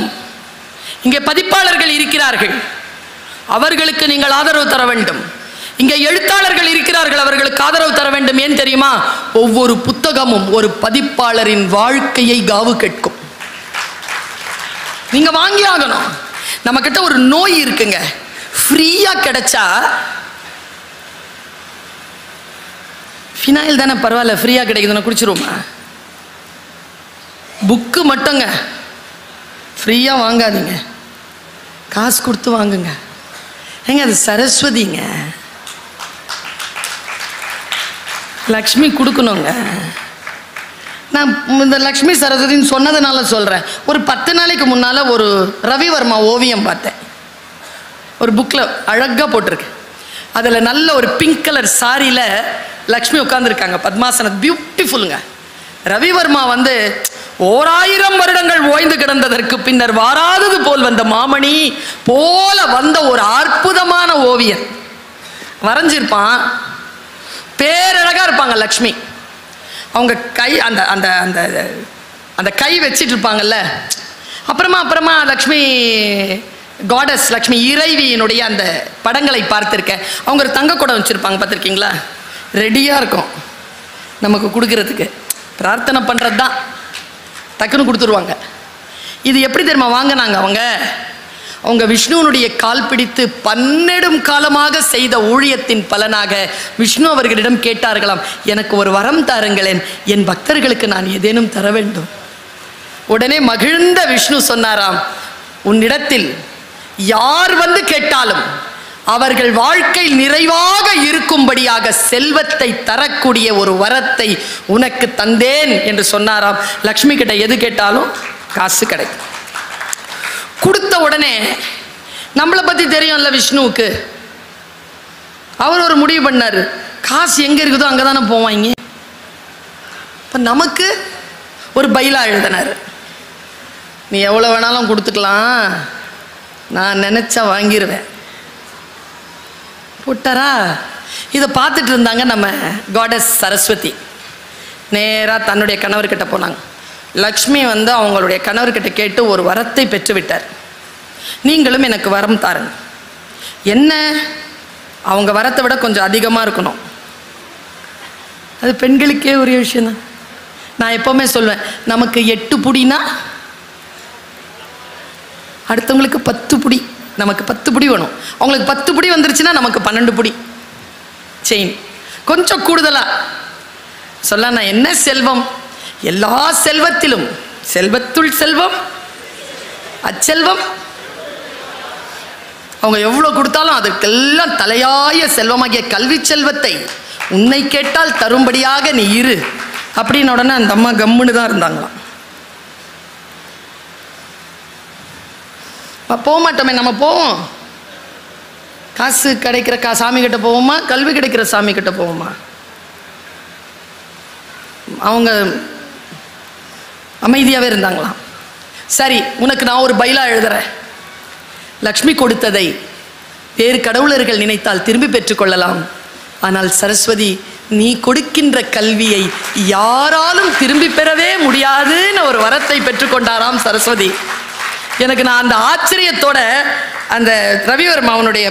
இங்கே பதிப்பாளர்கள் இருக்கிறார்கள், அவர்களுக்கு நீங்கள் ஆதரவு தர வேண்டும். இங்கே எழுத்தாளர்கள் இருக்கிறார்கள், அவர்களுக்கு ஆதரவு தர வேண்டும். ஏன் தெரியுமா? ஒவ்வொரு புத்தகமும் ஒரு பதிப்பாளரின் வாழ்க்கையை காவு கேட்கும். நீங்க வாங்கி ஆகணும். நம்ம கிட்ட ஒரு நோய் இருக்குங்க, ஃப்ரீயா கிடைச்சா ஃபினாயில் தானே பரவாயில்ல, ஃப்ரீயா கிடைக்குதுன்னு குடிச்சிருவோமா? புக்கு மட்டுங்க ஃப்ரீயா வாங்காதீங்க, காசு கொடுத்து வாங்குங்க. ஏங்க அது சரஸ்வதிங்க, லக்ஷ்மி கொடுக்கணுங்க. நான் இந்த லக்ஷ்மி சரஸ்வதின்னு சொன்னதுனால சொல்கிறேன். ஒரு 10 நாளைக்கு முன்னால் ஒரு ரவிவர்மா ஓவியம் பார்த்தேன். ஒரு புக்கில் அழகாக போட்டிருக்கு. அதில் நல்ல ஒரு பிங்க் கலர் சாரியில் லக்ஷ்மி உட்காந்துருக்காங்க, பத்மாசனம், பியூட்டிஃபுல்லுங்க. ரவிவர்மா 1000 வருடங்கள் ஓய்ந்து கிடந்ததற்கு பின்னர் வாராதது போல் வந்த மாமணி போல வந்த ஒரு அற்புதமான ஓவியன் வரைஞ்சிருப்பான். பேரழகா இருப்பாங்க லக்ஷ்மி. அவங்க கை அந்த அந்த அந்த அந்த கை வச்சிட்டு இருப்பாங்கல்ல. அப்புறமா லக்ஷ்மி காடஸ், லக்ஷ்மி இறைவியினுடைய அந்த படங்களை பார்த்துருக்கேன். அவங்க ஒரு தங்க குடம் வச்சுருப்பாங்க, பார்த்துருக்கீங்களா? ரெடியாக இருக்கும் நமக்கு கொடுக்கறதுக்கு. பிரார்த்தனை பண்ணுறது தான், டக்குன்னு கொடுத்துருவாங்க. இது எப்படி தெரியுமா வாங்கினாங்க? அவங்க விஷ்ணுவனுடைய கால் பிடித்து 12 காலமாக செய்த ஊழியத்தின் பலனாக விஷ்ணு அவர்களிடம் கேட்டார்களாம், எனக்கு ஒரு வரம் தாருங்களேன், என் பக்தர்களுக்கு நான் ஏதேனும் தர வேண்டும். உடனே மகிழ்ந்த விஷ்ணு சொன்னாராம், உன்னிடத்தில் யார் வந்து கேட்டாலும் அவர்கள் வாழ்க்கை நிறைவாக இருக்கும்படியாக செல்வத்தை தரக்கூடிய ஒரு வரத்தை உனக்கு தந்தேன் என்று சொன்னாராம். லக்ஷ்மி கிட்ட எது கேட்டாலும் காசு கிடைக்கும். கொடுத்த உடனே நம்மளை பற்றி தெரியும்ல விஷ்ணுவுக்கு, அவர் ஒரு முடிவு பண்ணார், காசு எங்கே இருக்குதோ அங்கே தானே போவாங்க. இப்போ நமக்கு ஒரு பைலா எழுதினார், நீ எவ்வளோ வேணாலும் கொடுத்துக்கலாம், நான் நினச்சா வாங்கிடுவேன் போட்டாரா. இதை பார்த்துட்டு இருந்தாங்க நம்ம காடஸ் சரஸ்வதி. நேராக தன்னுடைய கணவர்கிட்ட போனாங்க. லக்ஷ்மி அவங்களுடைய கணவர்கிட்ட கேட்டு ஒரு வரத்தை பெற்றுவிட்டார். நீங்களும் எனக்கு வரம் தாருங்க. என்ன? அவங்க வரத்தை விட கொஞ்சம் அதிகமாக இருக்கணும். அது பெண்களுக்கே ஒரு விஷயம்தான். நான் எப்போவுமே சொல்வேன், நமக்கு 8 புடினா அடுத்தவங்களுக்கு 10 புடி, நமக்கு 10 புடி வேணும். அவங்களுக்கு 10 புடி வந்துருச்சுன்னா நமக்கு 12 புடி செயின். கொஞ்சம் கூடுதலாக சொல்ல, நான் என்ன செல்வம்? எல்லா செல்வத்திலும் செல்வத்துள் செல்வம் அச்செல்வம். அவங்க எவ்வளோ கொடுத்தாலும் அதுக்கெல்லாம் தலையாய செல்வமாகிய கல்வி செல்வத்தை உன்னை கேட்டால் தரும்படியாக நீ இரு அப்படின்னு உடனே அந்த அம்மா கம்முன்னு தான் இருந்தாங்களாம். போக மாட்டோமே, நம்ம போவோம். காசு கிடைக்கிற சாமி கிட்ட போவோமா, கல்வி கிடைக்கிற சாமி கிட்ட போவோமா? அவங்க அமைதியாகவே இருந்தாங்களாம். சரி, உனக்கு நான் ஒரு பைலா எழுதுறேன். லக்ஷ்மி கொடுத்ததை வேறு கடவுளர்கள் நினைத்தால் திரும்பி பெற்றுக்கொள்ளலாம். ஆனால் சரஸ்வதி, நீ கொடுக்கின்ற கல்வியை யாராலும் திரும்பி பெறவே முடியாதுன்னு ஒரு வரத்தை பெற்றுக்கொண்டாராம் சரஸ்வதி. எனக்கு நான் அந்த ஆச்சரியத்தோட அந்த ரவிவர்மாவனுடைய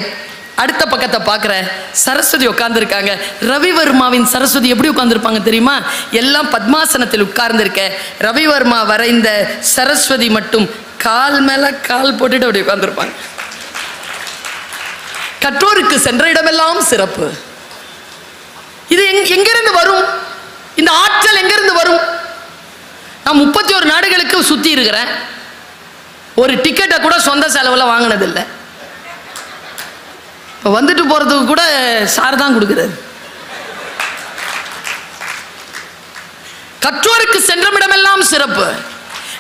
அடுத்த பக்கத்தை பார்க்குறேன். சரஸ்வதி உட்கார்ந்துருக்காங்க. ரவிவர்மாவின் சரஸ்வதி எப்படி உட்கார்ந்துருப்பாங்க தெரியுமா? எல்லாம் பத்மாசனத்தில் உட்கார்ந்துருக்க. ரவிவர்மா வரைந்த சரஸ்வதி மட்டும் கால் மேலே கால் போட்டுட்டு அப்படி உட்கார்ந்துருப்பாங்க. கற்றோருக்கு சென்ற இடமெல்லாம் சிறப்பு. இது எங்கிருந்து வரும்? இந்த ஆற்றல் எங்கிருந்து வரும்? நான் 31 நாடுகளுக்கு சுற்றி இருக்கிறேன். ஒரு டிக்கெட்டை கூட சொந்த செலவில் வாங்கினதில்லை. இப்போ வந்துட்டு போகிறதுக்கு கூட சார் தான் கொடுக்குறாரு. கற்றோருக்கு சென்றமிடமெல்லாம் சிறப்பு.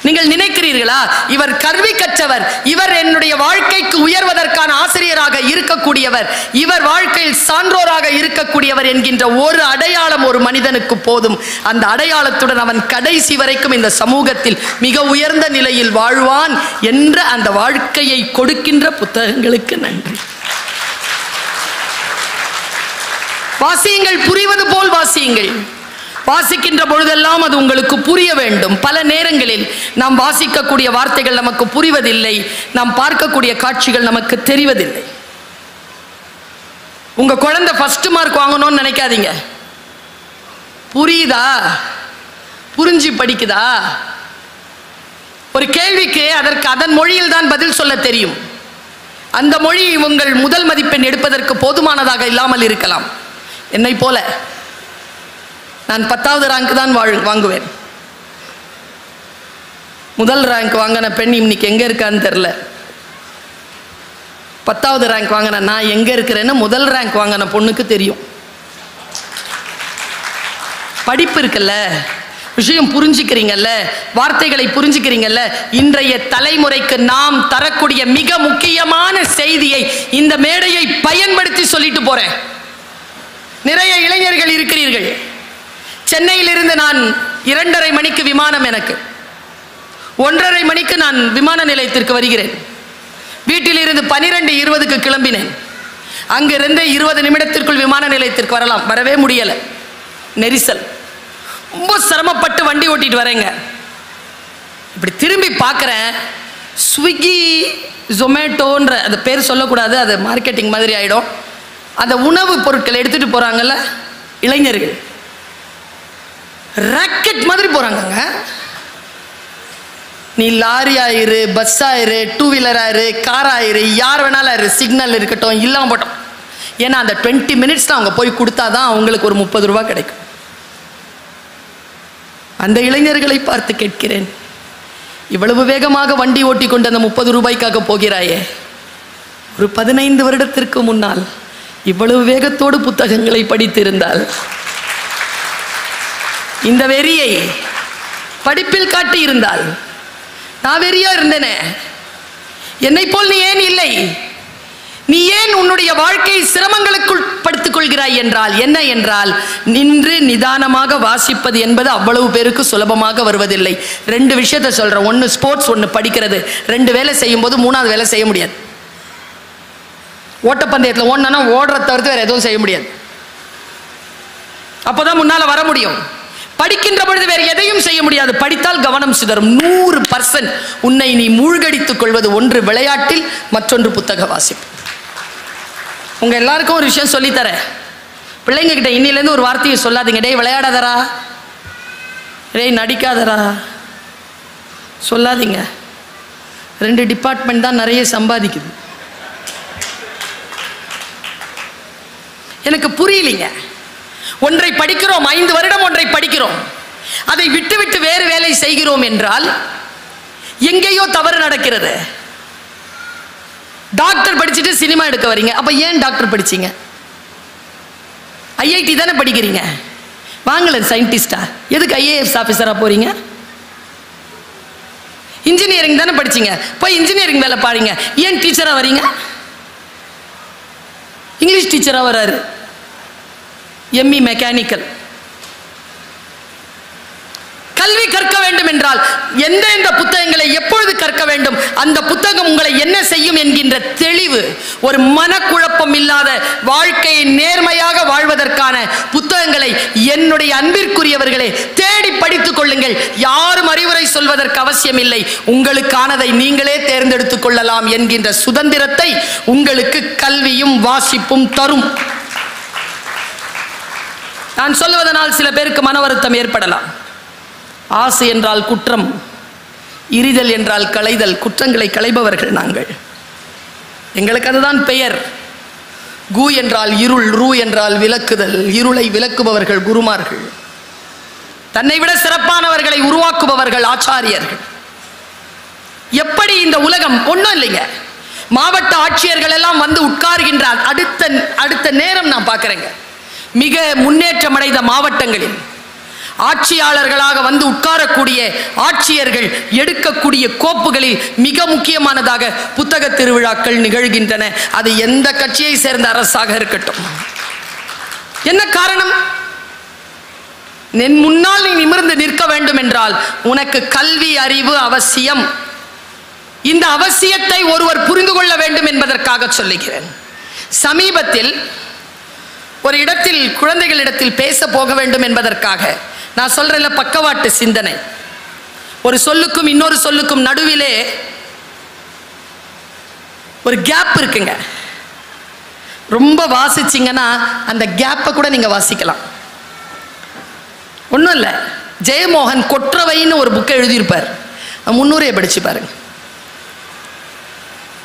நீங்கள் நினைக்கிறீர்களா, இவர் கல்வி கற்றவர், இவர் என்னுடைய வாழ்க்கைக்கு உயர்வதற்கான ஆசிரியராக இருக்கக்கூடியவர், இவர் வாழ்க்கையில் சான்றோராக இருக்கக்கூடியவர் என்கின்ற ஒரு அடையாளம் ஒரு மனிதனுக்கு போதும். அந்த அடையாளத்துடன் அவன் கடைசி வரைக்கும் இந்த சமூகத்தில் மிக உயர்ந்த நிலையில் வாழ்வான் என்ற அந்த வாழ்க்கையை கொடுக்கின்ற புத்தகங்களுக்கு நன்றி. வாசியுங்கள், புரிவது போல் வாசியுங்கள். வாசிக்கின்ற பொழுதெல்லாம் அது உங்களுக்கு புரிய வேண்டும். பல நேரங்களில் நாம் வாசிக்கக்கூடிய வார்த்தைகள் நமக்கு புரிவதில்லை, நாம் பார்க்கக்கூடிய காட்சிகள் நமக்கு தெரிவதில்லை. உங்க குழந்தை ஃபர்ஸ்ட் மார்க் வாங்கணும்னு நினைக்காதீங்க. புரியுதா, புரிஞ்சு படிக்குதா? ஒரு கேள்விக்கு அதற்கு அதன் மொழியில் தான் பதில் சொல்ல தெரியும். அந்த மொழி உங்கள் முதல் மதிப்பெண் எடுப்பதற்கு போதுமானதாக இல்லாமல் இருக்கலாம். என்னை போல நான் 10வது ரேங்க் தான் வாங்குவேன். முதல் ரேங்க் வாங்கின பெண் இன்னைக்கு எங்க இருக்கான்னு தெரியல. 10வது ரேங்க் வாங்கின நான் எங்க இருக்கிறேன்னு முதல் ரேங்க் வாங்கின பொண்ணுக்கு தெரியும். படிப்பு இருக்குல்ல, விஷயம் புரிஞ்சுக்கிறீங்கல்ல, வார்த்தைகளை புரிஞ்சுக்கிறீங்கல்ல. இன்றைய தலைமுறைக்கு நாம் தரக்கூடிய மிக முக்கியமான செய்தியை இந்த மேடையை பயன்படுத்தி சொல்லிட்டு போறேன். நிறைய இளைஞர்கள் இருக்கிறீர்கள். சென்னையிலிருந்து நான் 2:30 மணிக்கு விமானம், எனக்கு 1:30 மணிக்கு நான் விமான நிலையத்திற்கு வருகிறேன். வீட்டிலிருந்து 12:20க்கு கிளம்பினேன். அங்கிருந்து 20 நிமிடத்திற்குள் விமான நிலையத்திற்கு வரலாம். வரவே முடியலை, நெரிசல். ரொம்ப சிரமப்பட்டு வண்டி ஓட்டிட்டு வரேங்க. இப்படி திரும்பி பார்க்குறேன், ஸ்விக்கி ஜொமேட்டோன்ற அந்த பேர் சொல்லக்கூடாது, அது மார்க்கெட்டிங் மாதிரி ஆகிடும். அந்த உணவு பொருட்களை எடுத்துகிட்டு போகிறாங்கல்ல இளைஞர்கள், ராக்கெட் மாதிரி போகிறாங்கங்க. நீ லாரி ஆயிரு, பஸ் ஆயிரு, 2 வீலர் ஆயிரு, கார் ஆயிரு, யார் வேணாலும் ஆயிரு, சிக்னல் இருக்கட்டும், இல்லாமல் போட்டோம். ஏன்னா அந்த 20 மினிட்ஸில் அவங்க போய் கொடுத்தா தான் அவங்களுக்கு ஒரு 30 ரூபா கிடைக்கும். அந்த இளைஞர்களை பார்த்து கேட்கிறேன், இவ்வளவு வேகமாக வண்டி ஓட்டி கொண்டு அந்த 30 ரூபாய்க்காக போகிறாயே, ஒரு 15 வருடத்திற்கு முன்னால் இவ்வளவு வேகத்தோடு புத்தகங்களை படித்திருந்தால், இந்த வெறியை படிப்பில் காட்டி இருந்தால், நான் வெறியா இருந்தேனே, என்னை போல் நீ ஏன் இல்லை? நீ ஏன் உன்னுடைய வாழ்க்கை சிரமங்களுக்குள் படுத்துக் கொள்கிறாய் என்றால் என்ன என்றால், நின்று நிதானமாக வாசிப்பது என்பது அவ்வளவு பேருக்கு சுலபமாக வருவதில்லை. 2 விஷயத்தை சொல்றேன். ஒன்று ஸ்போர்ட்ஸ், ஒன்று படிக்கிறது. 2 வேலை செய்யும் போது 3வது வேலை செய்ய முடியாது. ஓட்டப்பந்தயத்தில் ஓடனா ஓடுற தவிர்த்து வேற எதுவும் செய்ய முடியாது. அப்போதான் முன்னால வர முடியும். படிக்கின்ற பொழுது வேறு எதையும் செய்ய முடியாது. படித்தால் கவனம் சிதறும். 100% உன்னை நீ மூழ்கடித்துக் கொள்வது ஒன்று விளையாட்டில், மற்றொன்று புத்தக வாசிப்பு. உங்க எல்லாருக்கும் ஒரு விஷயம் சொல்லித்தரேன். பிள்ளைங்க கிட்ட இன்னிலேருந்து ஒரு வார்த்தையை சொல்லாதீங்க. டேய் விளையாடாதரா, டேய் நடிக்காதரா சொல்லாதீங்க. 2 டிபார்ட்மெண்ட் தான் நிறைய சம்பாதிக்குது. எனக்கு புரியலைங்க. ஒன்றை படிக்கிறோம், 5 வருடம் ஒன்றை படிக்கிறோம், அதை விட்டு விட்டு வேறு வேலை செய்கிறோம் என்றால் எங்கேயோ தவறு நடக்கிறது. டாக்டர் படிச்சுட்டு சினிமா எடுக்க வரீங்க, அப்ப ஏன் டாக்டர் படிச்சீங்க? ஐஐடி தானே படிக்கிறீங்க, வாங்கல சயின்டிஸ்டா, எதுக்கு ஐஏஎஸ் ஆபீசரா போறீங்க? இன்ஜினியரிங் தானே படிச்சீங்க, போய் இன்ஜினியரிங் வேலை பாருங்க. ஏன் டீச்சரா வரீங்க? இங்கிலீஷ் டீச்சரா வராரு, எம்இ மெக்கானிக்கல். கல்வி கற்க வேண்டும் என்றால் எந்தெந்த புத்தகங்களை எப்பொழுது கற்க வேண்டும், அந்த புத்தகம் உங்களை என்ன செய்யும் என்கின்ற தெளிவு, ஒரு மனக்குழப்பம் இல்லாத வாழ்க்கையை நேர்மையாக வாழ்வதற்கான புத்தகங்களை என்னுடைய அன்பிற்குரியவர்களே தேடி படித்துக் கொள்ளுங்கள். யாரும் அறிவுரை சொல்வதற்கு அவசியம் இல்லை. உங்களுக்கானதை நீங்களே தேர்ந்தெடுத்துக் கொள்ளலாம் என்கின்ற சுதந்திரத்தை உங்களுக்கு கல்வியும் வாசிப்பும் தரும். நான் சொல்லுவதனால் சில பேருக்கு மன வருத்தம் ஏற்படலாம். ஆசை என்றால் குற்றம், இரிதல் என்றால் களைதல். குற்றங்களை களைபவர்கள் நாங்கள், எங்களுக்கு அதுதான் பெயர். கு என்றால் இருள், ரு என்றால் விளக்குதல். இருளை விளக்குபவர்கள் குருமார்கள், தன்னை விட சிறப்பானவர்களை உருவாக்குபவர்கள் ஆச்சாரியர்கள். எப்படி இந்த உலகம் ஒன்றும் இல்லைங்க. மாவட்ட ஆட்சியர்கள் எல்லாம் வந்து உட்கார்கின்ற அடுத்த நேரம் நான் பார்க்கிறேங்க, மிக முன்னேற்றம் அடைந்த மாவட்டங்களில் ஆட்சியாளர்களாக வந்து உட்காரக்கூடிய ஆட்சியர்கள் எடுக்கக்கூடிய கோப்புகளில் மிக முக்கியமானதாக புத்தக திருவிழாக்கள் நிகழ்கின்றன. அது எந்த கட்சியை சேர்ந்த அரசாக இருக்கட்டும். என்ன காரணம்? என் முன்னால் நீ நிமிர்ந்து நிற்க வேண்டும் என்றால் உனக்கு கல்வி அறிவு அவசியம். இந்த அவசியத்தை ஒருவர் புரிந்து கொள்ள வேண்டும் என்பதற்காக சொல்லுகிறேன். சமீபத்தில் ஒரு இடத்தில் குழந்தைகளிடத்தில் பேச போக வேண்டும் என்பதற்காக நான் சொல்றேன்ல, பக்கவாட்டு சிந்தனை. ஒரு சொல்லுக்கும் இன்னொரு சொல்லுக்கும் நடுவிலே ஒரு கேப் இருக்குங்க. ரொம்ப வாசிச்சிங்கன்னா அந்த கேப்பை கூட நீங்க வாசிக்கலாம். ஒன்றும் இல்லை, ஜெயமோகன் கொற்றவைன்னு ஒரு புக்கை எழுதியிருப்பார். 300 படிச்சு பாருங்க.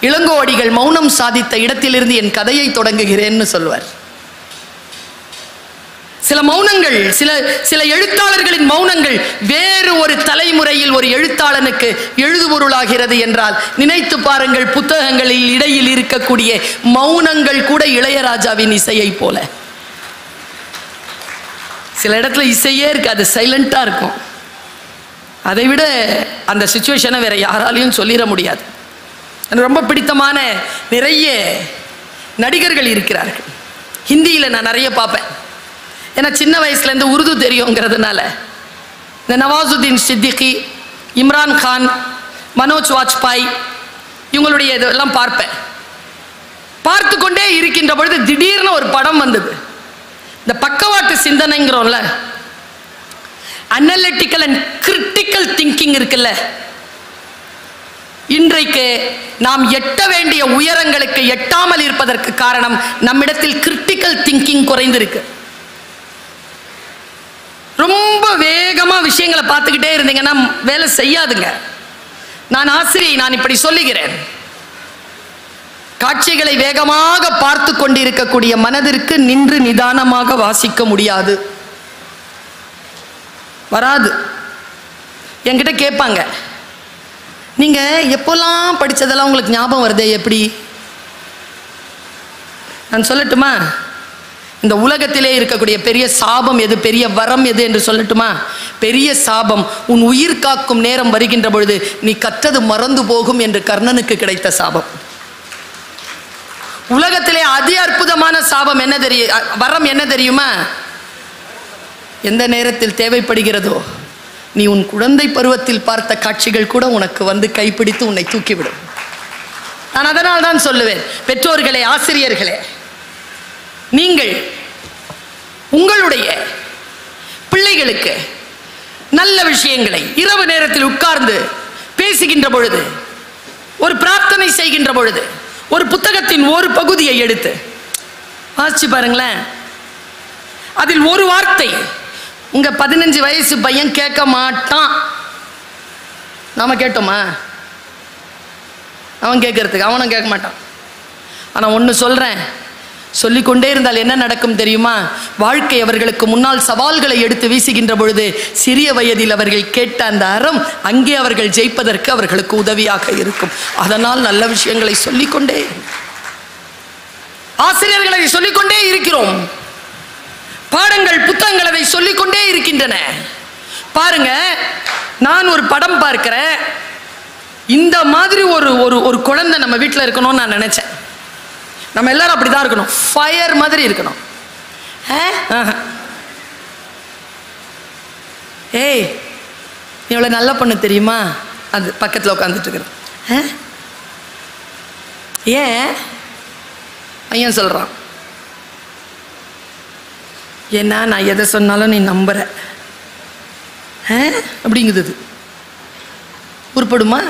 இளங்கோவடிகள் மௌனம் சாதித்த இடத்திலிருந்து என் கதையை தொடங்குகிறேன்னு சொல்வார். சில மௌனங்கள், சில எழுத்தாளர்களின் மௌனங்கள் வேறு ஒரு தலைமுறையில் ஒரு எழுத்தாளனுக்கு எழுதுபொருளாகிறது என்றால் நினைத்து பாருங்கள். புத்தகங்களில் இடையில் இருக்கக்கூடிய மௌனங்கள் கூட இளையராஜாவின் இசையை போல. சில இடத்துல இசையே இருக்காது, சைலண்டா இருக்கும். அதை விட அந்த சிச்சுவேஷனை வேற யாராலையும் சொல்லிட முடியாது. எனக்கு ரொம்ப பிடித்தமான நிறைய நடிகர்கள் இருக்கிறார்கள். ஹிந்தியில் நான் நிறைய பார்ப்பேன். ஏன்னா சின்ன வயசுலேருந்து உருது தெரியுங்கிறதுனால இந்த நவாசுதீன் சித்திகி, இம்ரான் கான், மனோஜ் வாஜ்பாய் இவங்களுடைய இதெல்லாம் பார்ப்பேன். பார்த்து கொண்டே இருக்கின்ற பொழுது திடீர்னு ஒரு படம் வந்தது. இந்த பக்கவாட்டு சிந்தனைங்கிறோம்ல, அனலிட்டிக்கல் அண்ட் கிரிட்டிக்கல் திங்கிங் இருக்குல்ல, இன்றைக்கு நாம் எட்ட வேண்டிய உயரங்களுக்கு எட்டாமல் இருப்பதற்கு காரணம் நம்மிடத்தில் கிரிட்டிக்கல் திங்கிங் குறைந்திருக்கு. ரொம்ப வேகமா விஷயங்களை பார்த்துக்கிட்டே இருந்தீங்கன்னா வேலை செய்யாதுங்க. நான் ஆசிரியை, நான் இப்படி சொல்லுகிறேன். காட்சிகளை வேகமாக பார்த்து கொண்டிருக்கக்கூடிய மனதிற்கு நின்று நிதானமாக வாசிக்க முடியாது, வராது. என்கிட்ட கேட்பாங்க, நீங்க எப்போல்லாம் படிச்சதெல்லாம் உங்களுக்கு ஞாபகம் வருதே எப்படி? நான் சொல்லட்டுமா? இந்த உலகத்திலே இருக்கக்கூடிய பெரிய சாபம் எது, பெரிய வரம் எது என்று சொல்லட்டுமா? பெரிய சாபம் உன் உயிர் காக்கும் நேரம் வருகின்ற பொழுது நீ கற்றது மறந்து போகும் என்று கர்ணனுக்கு கிடைத்த சாபம். உலகத்திலே அதி அற்புதமான சாபம் என்ன வரம் என்ன தெரியுமா? எந்த நேரத்தில் தேவைப்படுகிறதோ நீ உன் குழந்தை பருவத்தில் பார்த்த காட்சிகள் கூட உனக்கு வந்து கைப்பிடித்து உன்னை தூக்கிவிடும். நான் அதனால் தான் சொல்லுவேன், பெற்றோர்களே, ஆசிரியர்களே, நீங்கள் உங்களுடைய பிள்ளைகளுக்கு நல்ல விஷயங்களை இரவு நேரத்தில் உட்கார்ந்து பேசுகின்ற பொழுது, ஒரு பிரார்த்தனை செய்கின்ற பொழுது ஒரு புத்தகத்தின் ஒரு பகுதியை எடுத்து வாசிச்சு பாருங்களேன். அதில் ஒரு வார்த்தை உங்க 15 வயசு பையன் கேட்க மாட்டான். நாம கேட்டோமா? அவன் கேட்கறதுக்கு அவனும் கேட்க மாட்டான். ஆனா ஒன்று சொல்றேன், சொல்லிக்கொண்டே இருந்தால் என்ன நடக்கும் தெரியுமா? வாழ்க்கை அவர்களுக்கு முன்னால் சவால்களை எடுத்து வீசுகின்ற பொழுது சிறிய வயதில் அவர்கள் கேட்ட அந்த அறம் அங்கே அவர்கள் ஜெயிப்பதற்கு அவர்களுக்கு உதவியாக இருக்கும். அதனால் நல்ல விஷயங்களை சொல்லிக்கொண்டே, ஆசிரியர்களை சொல்லிக்கொண்டே இருக்கிறோம். பாடங்கள், புத்தகங்கள் அதை சொல்லிக்கொண்டே இருக்கின்றன. பாருங்க, நான் ஒரு படம் பார்க்கிறேன். இந்த மாதிரி ஒரு குழந்தை நம்ம வீட்டில் இருக்கணும்னு நான் நினைச்சேன். நம்ம எல்லாரும் அப்படிதான் இருக்கணும், ஃபயர் மாதிரி இருக்கணும். ஏய், நீ எவ்வளவு நல்ல பொண்ணு தெரியுமா? அது பக்கத்தில் உட்காந்துட்டு இருக்கிறது. ஏன் பையன் சொல்றான்? ஏன்னா நான் எதை சொன்னாலும் நீ நம்புற அப்படிங்குது. உருப்படுமா?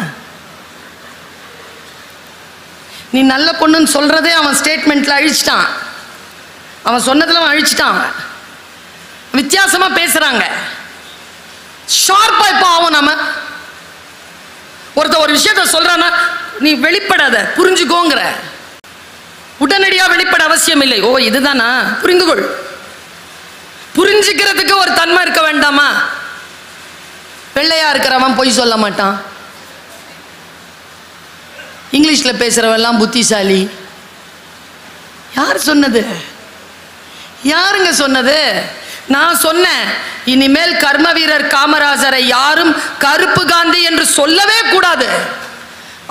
நீ நல்ல பொண்ணுன்னு சொல்றதே அவன் ஸ்டேட்மெண்ட்ல அழிச்சிட்டான். அவன் சொன்னதுல அவன் அழிச்சிட்டான். வித்தியாசமா பேசுறாங்க. ஷார்ப்பா இப்போ ஆகும். நாம ஒருத்த ஒரு விஷயத்த சொல்றானா, நீ வெளிப்படாத, புரிஞ்சுக்கோங்கிற. உடனடியா வெளிப்பட அவசியம் இல்லை. ஓ இதுதானா, புரிந்துகொள். புரிஞ்சுக்கிறதுக்கு ஒரு தன்மை இருக்க வேண்டாமா? வெள்ளையா இருக்கிறவன் பொய் சொல்ல மாட்டான். இங்கிலீஷ்ல பேசுறவெல்லாம் புத்திசாலி. யார் சொன்னது? யாருங்க சொன்னது? நான் சொன்னேன், இனிமேல் கர்ம வீரர் காமராஜரை யாரும் கருப்பு காந்தி என்று சொல்லவே கூடாது.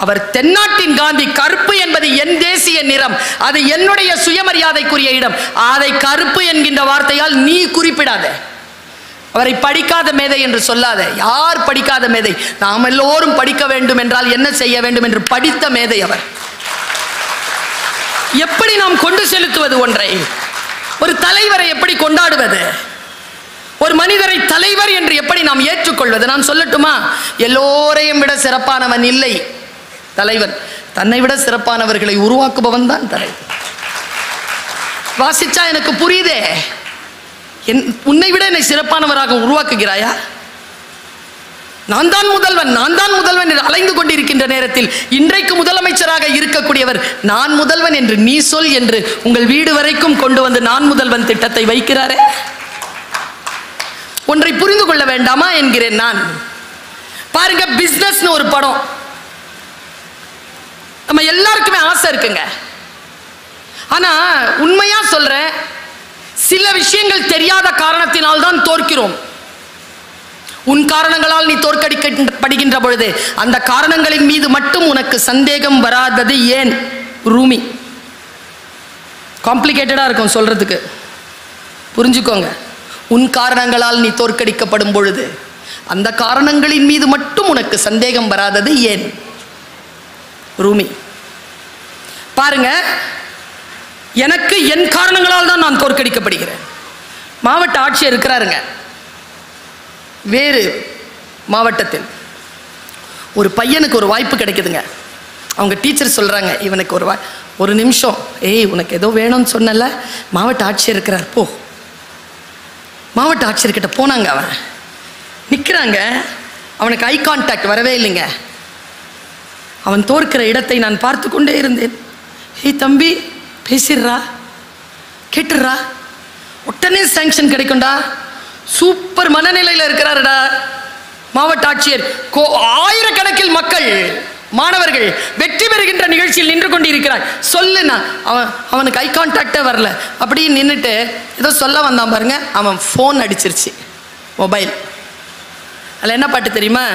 அவர் தென்னாட்டின் காந்தி. கருப்பு என்பது என் தேசிய நிறம், அது என்னுடைய சுயமரியாதைக்குரிய இடம். அதை கருப்பு என்கின்ற வார்த்தையால் நீ குறிப்பிடாத. அவரை படிக்காத மேதை என்று சொல்லாத. யார் படிக்காத மேதை? நாம் எல்லோரும் படிக்க வேண்டும் என்றால் என்ன செய்ய வேண்டும் என்று படித்த மேதை அவர். எப்படி நாம் கொண்டு செலுத்துவது ஒன்றை? ஒரு தலைவரை எப்படி கொண்டாடுவது? ஒரு மனிதரை தலைவர் என்று எப்படி நாம் ஏற்றுக்கொள்வது? நான் சொல்லட்டுமா, எல்லோரையும் விட சிறப்பானவன் இல்லை தலைவன். தன்னை விட சிறப்பானவர்களை உருவாக்குபவன் தான் தலைவன். வாசிச்சா எனக்கு புரியுதே. உன்னை விட என்னை சிறப்பானவராக உருவாக்குகிறாயா? நான் தான் முதல்வன், நான் தான் முதல்வன் என்று அலைந்து கொண்டிருக்கின்ற நேரத்தில் இன்றைக்கு முதலமைச்சராக இருக்கக்கூடியவர் நான் முதல்வன் என்று நீ சொல் என்று உங்கள் வீடு வரைக்கும் கொண்டு வந்து நான் முதல்வன் திட்டத்தை வைக்கிறாரே. ஒன்றை புரிந்து கொள்ள வேண்டாமா என்கிறேன் நான். பாருங்க, பிசினஸ்னு ஒரு படம். நம்ம எல்லாருக்குமே ஆசை இருக்குங்க. ஆனா உண்மையா சொல்றேன், சில விஷயங்கள் தெரியாத காரணத்தினால் தான் தோற்கிறோம். உன் காரணங்களால் நீ தோற்கடிக்கப்படுகின்ற பொழுது அந்த காரணங்களின் மீது மட்டும் உனக்கு சந்தேகம் வராதது ஏன்? ரூமி. காம்ப்ளிகேட்டடா இருக்கும் சொல்றதுக்கு, புரிஞ்சுக்கோங்க. உன் காரணங்களால் நீ தோற்கடிக்கப்படும் பொழுது அந்த காரணங்களின் மீது மட்டும் உனக்கு சந்தேகம் வராதது ஏன்? ரூமி. பாருங்க, எனக்கு என் காரணங்களால் தான் நான் தோற்கடிக்கப்படுகிறேன். மாவட்ட ஆட்சியர் இருக்கிறாருங்க வேறு மாவட்டத்தில். ஒரு பையனுக்கு ஒரு வாய்ப்பு கிடைக்குதுங்க. அவங்க டீச்சர் சொல்றாங்க, இவனுக்கு ஒரு நிமிஷம், ஏய் உனக்கு ஏதோ வேணும்னு சொன்னல, மாவட்ட ஆட்சியர் இருக்கிறார் போ. மாவட்ட ஆட்சியர்கிட்ட போனாங்க. அவன் நிற்கிறாங்க, அவனுக்கு ஐ கான்டாக்ட் வரவே இல்லைங்க. அவன் தோற்கிற இடத்தை நான் பார்த்து கொண்டே இருந்தேன். ஏய் தம்பி, பேசிடுறா, கேட்டுடுறா, உடனே சாங்ஷன் கிடைக்கும்டா. சூப்பர் மனநிலையில் இருக்கிறாருடா மாவட்ட ஆட்சியர். ஆயிரக்கணக்கில் மக்கள், மாணவர்கள் வெற்றி பெறுகின்ற நிகழ்ச்சியில் நின்று கொண்டிருக்கிறார். சொல்லுண்ணா. அவனுக்கு ஐ கான்டாக்டே வரல. அப்படி நின்றுட்டு ஏதோ சொல்ல வந்தான் பாருங்க. அவன் ஃபோன் அடிச்சிருச்சு, மொபைல். அதில் என்ன பாட்டு தெரியுமா?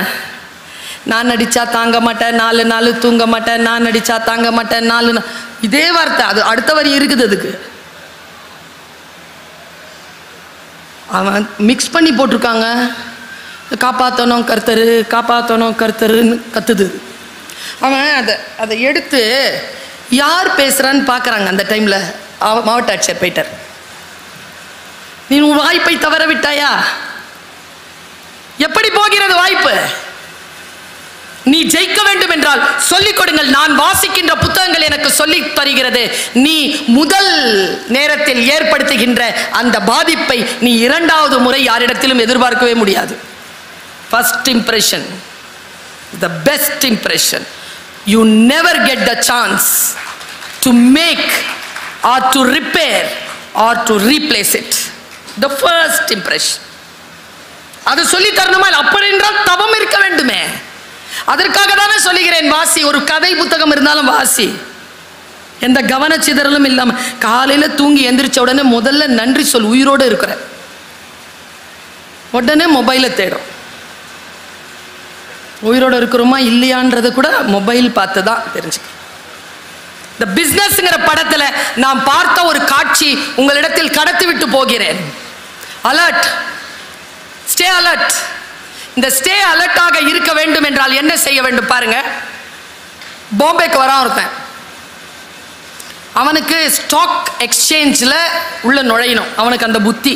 நான் நடிச்சா தாங்க மாட்டேன், 4 நாள் தூங்க மாட்டேன், நான் நடிச்சா தாங்க மாட்டேன், 4 நாள். இதே வார்த்தை. அது அடுத்த வரி இருக்குது. அதுக்கு அவன் மிக்ஸ் பண்ணி போட்டிருக்காங்க. காப்பாற்றணும் கர்த்தரு, காப்பாற்றணும் கர்த்தருன்னு கத்துது. அவன் அதை எடுத்து யார் பேசுறான்னு பார்க்குறாங்க. அந்த டைமில் மாவட்ட ஆட்சியர் போயிட்டார். நீ உன் வாய்ப்பை தவற விட்டாயா? எப்படி போகிறது வாய்ப்பு? நீ ஜெயிக்க வேண்டும் என்றால் சொல்லிக் கொடுங்கள். நான் வாசிக்கின்ற புத்தகங்கள் எனக்கு சொல்லி தருகிறது, நீ முதல் நேரத்தில் ஏற்படுத்துகின்ற அந்த பாதிப்பை நீ இரண்டாவது முறை யாரிடத்திலும் எதிர்பார்க்கவே முடியாது. First impression, the best impression. You never get the chance to make or to repair or to replace it. The first impression. அது சொல்லி தரணுமா? அப்படி என்றால் தவம் இருக்க வேண்டுமே. அதற்காக தானே சொல்லுகிறேன், வாசி. ஒரு கதை புத்தகம் இருந்தாலும் வாசி. எந்த கவனச்சிதறலும் இல்லாம காலையில தூங்கி எந்திரிச்ச உடனே முதல்ல நன்றி சொல். உயிரோடு இருக்கிற உடனே மொபைலை தேடும். உயிரோடு இருக்கிறோமா இல்லையான்றத கூட மொபைல் பார்த்து தான் தெரிஞ்சுக்க. இந்த பிசினஸ்ங்கிற படத்துல நான் பார்த்த ஒரு காட்சி உங்களிடத்தில் கடத்தி விட்டு போகிறேன். Alert, stay alert. இந்த ஸ்டே அலர்ட்டாக இருக்க வேண்டும் என்றால் என்ன செய்ய வேண்டும் பாருங்க. பாம்பேக்கு வரான் ஒருத்தன். அவனுக்கு ஸ்டாக் எக்ஸ்சேஞ்சில் உள்ள நுழையணும். அவனுக்கு அந்த புத்தி.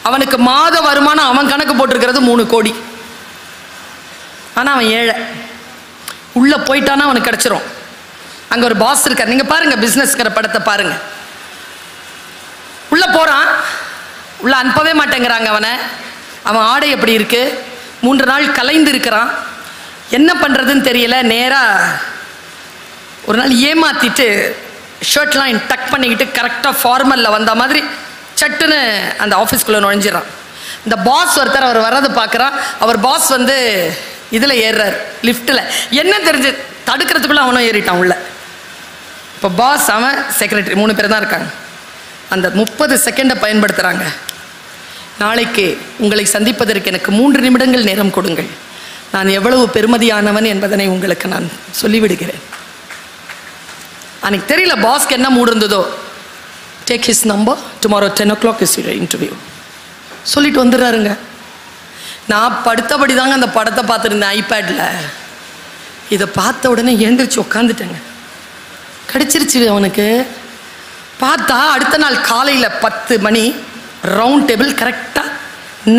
அவனுக்கு மாத வருமானம் அவன் கணக்கு போட்டிருக்கிறது 3 கோடி. ஆனால் அவன் ஏழை. உள்ளே போயிட்டானா அவனுக்கு கிடச்சிரும். அங்கே ஒரு பாஸ் இருக்கார். நீங்கள் பாருங்கள், பிஸ்னஸ்ங்கிற படத்தை பாருங்கள். உள்ளே போகிறான், உள்ளே அனுப்பவே மாட்டேங்கிறாங்க அவனை. அவன் ஆடை எப்படி இருக்கு, 3 நாள் கலைந்து இருக்கிறான். என்ன பண்ணுறதுன்னு தெரியல. நேராக ஒரு நாள் ஏமாற்றிட்டு ஷர்ட்லாம் டக் பண்ணிக்கிட்டு கரெக்டாக ஃபார்மலில் வந்த மாதிரி சட்டுன்னு அந்த ஆஃபீஸ்க்குள்ளே நுழைஞ்சிடறான். இந்த பாஸ் ஒருத்தர் அவர் வர்றது பார்க்குறான். அவர் பாஸ் வந்து இதில் ஏறுறார், லிஃப்ட்டில். என்ன தெரிஞ்சு தடுக்கிறதுக்குள்ளே அவனும் ஏறிட்டான் உள்ள. இப்போ பாஸ், அவன், செக்ரட்டரி 3 பேர் தான் இருக்காங்க. அந்த 30 செகண்டை பயன்படுத்துகிறாங்க. நாளைக்கு உங்களை சந்திப்பதற்கு எனக்கு 3 நிமிடங்கள் நேரம் கொடுங்கள். நான் எவ்வளவு பெருமதியானவன் என்பதனை உங்களுக்கு நான் சொல்லிவிடுகிறேன். அன்னைக்கு தெரியல பாஸ்க்கு என்ன மூடு இருந்ததோ, take his number, tomorrow 10 o'clock is your interview சொல்லிட்டு வந்துடுறாருங்க. நான் படுத்தபடி தாங்க அந்த படத்தை பார்த்துருந்தேன் ஐபேடில். இதை பார்த்த உடனே எழுந்திரிச்சு உட்காந்துட்டேங்க. கிடச்சிருச்சு அவனுக்கு. பார்த்தா அடுத்த நாள் காலையில் 10 மணி ரவுண்ட் டேபிள். கரெக்டாக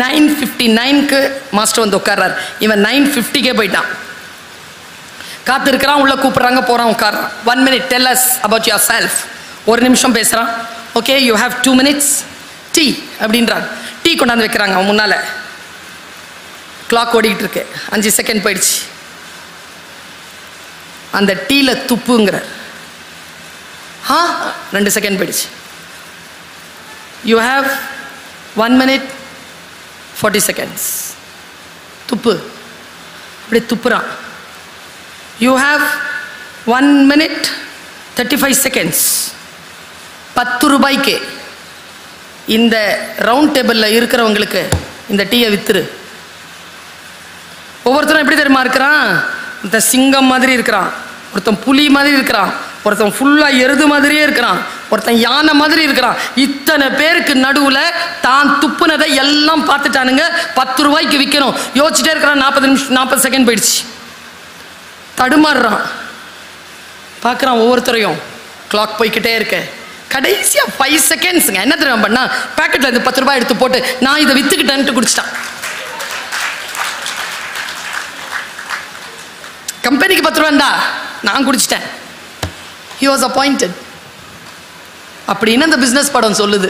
9:59க்கு மாஸ்டர் வந்து உட்கார்றார். இவன் 9:50க்கே போயிட்டான். காத்திருக்கிறான், உள்ளே கூப்பிட்றாங்க, போகிறான், உட்கார்றான். 1 minute tell us about your self. 1 நிமிஷம் பேசுகிறான். Okay, you have 2 minutes tea அப்படின்றாங்க. டீ கொண்டாந்து வைக்கிறாங்க அவன் முன்னால். கிளாக் ஓடிக்கிட்டு இருக்கு. 5 செகண்ட் போயிடுச்சு. அந்த டீயில் துப்புங்கிறார். 2 செகண்ட் போயிடுச்சு. You have 1 minute 40 seconds. துப்பு. அப்படி துப்புறான். You have 1 minute 35 seconds. 10 ரூபாய்க்கு இந்த ரவுண்ட் டேபிளில் இருக்கிறவங்களுக்கு இந்த டீயை வித்துரு. ஒவ்வொருத்தரும் எப்படி தெரியுமா இருக்கிறான்? ஒருத்தன் சிங்கம் மாதிரி இருக்கிறான், ஒருத்தன் புலி மாதிரி இருக்கிறான், ஒருத்தன் ஃபுல்லாக எருது மாதிரியே இருக்கிறான், ஒருத்தன் யானை மாதிரி இருக்கிறான். இத்தனை பேருக்கு நடுவில் தான் துப்புனதை எல்லாம் பார்த்துட்டானுங்க. 10 ரூபாய்க்கு விற்கணும். யோசிச்சுட்டே இருக்கிறான். 40 செகண்ட் போயிடுச்சு. தடுமாறுறான். பார்க்குறான் ஒவ்வொருத்தரையும். கிளாக் போய்கிட்டே இருக்கு. கடைசியாக 5 செகண்ட்ஸுங்க. என்ன தெரியுமா பண்ணா? பேக்கெட்டில் இருந்து 10 ரூபாய் எடுத்து போட்டு நான் இதை விற்றுக்கிட்டேன்ட்டு குடிச்சிட்டான். கம்பெனிக்கு 10 ரூபாண்டா, நான் குடிச்சிட்டேன். He was appointed அப்படின்னு அந்த பிஸ்னஸ் படம் சொல்லுது.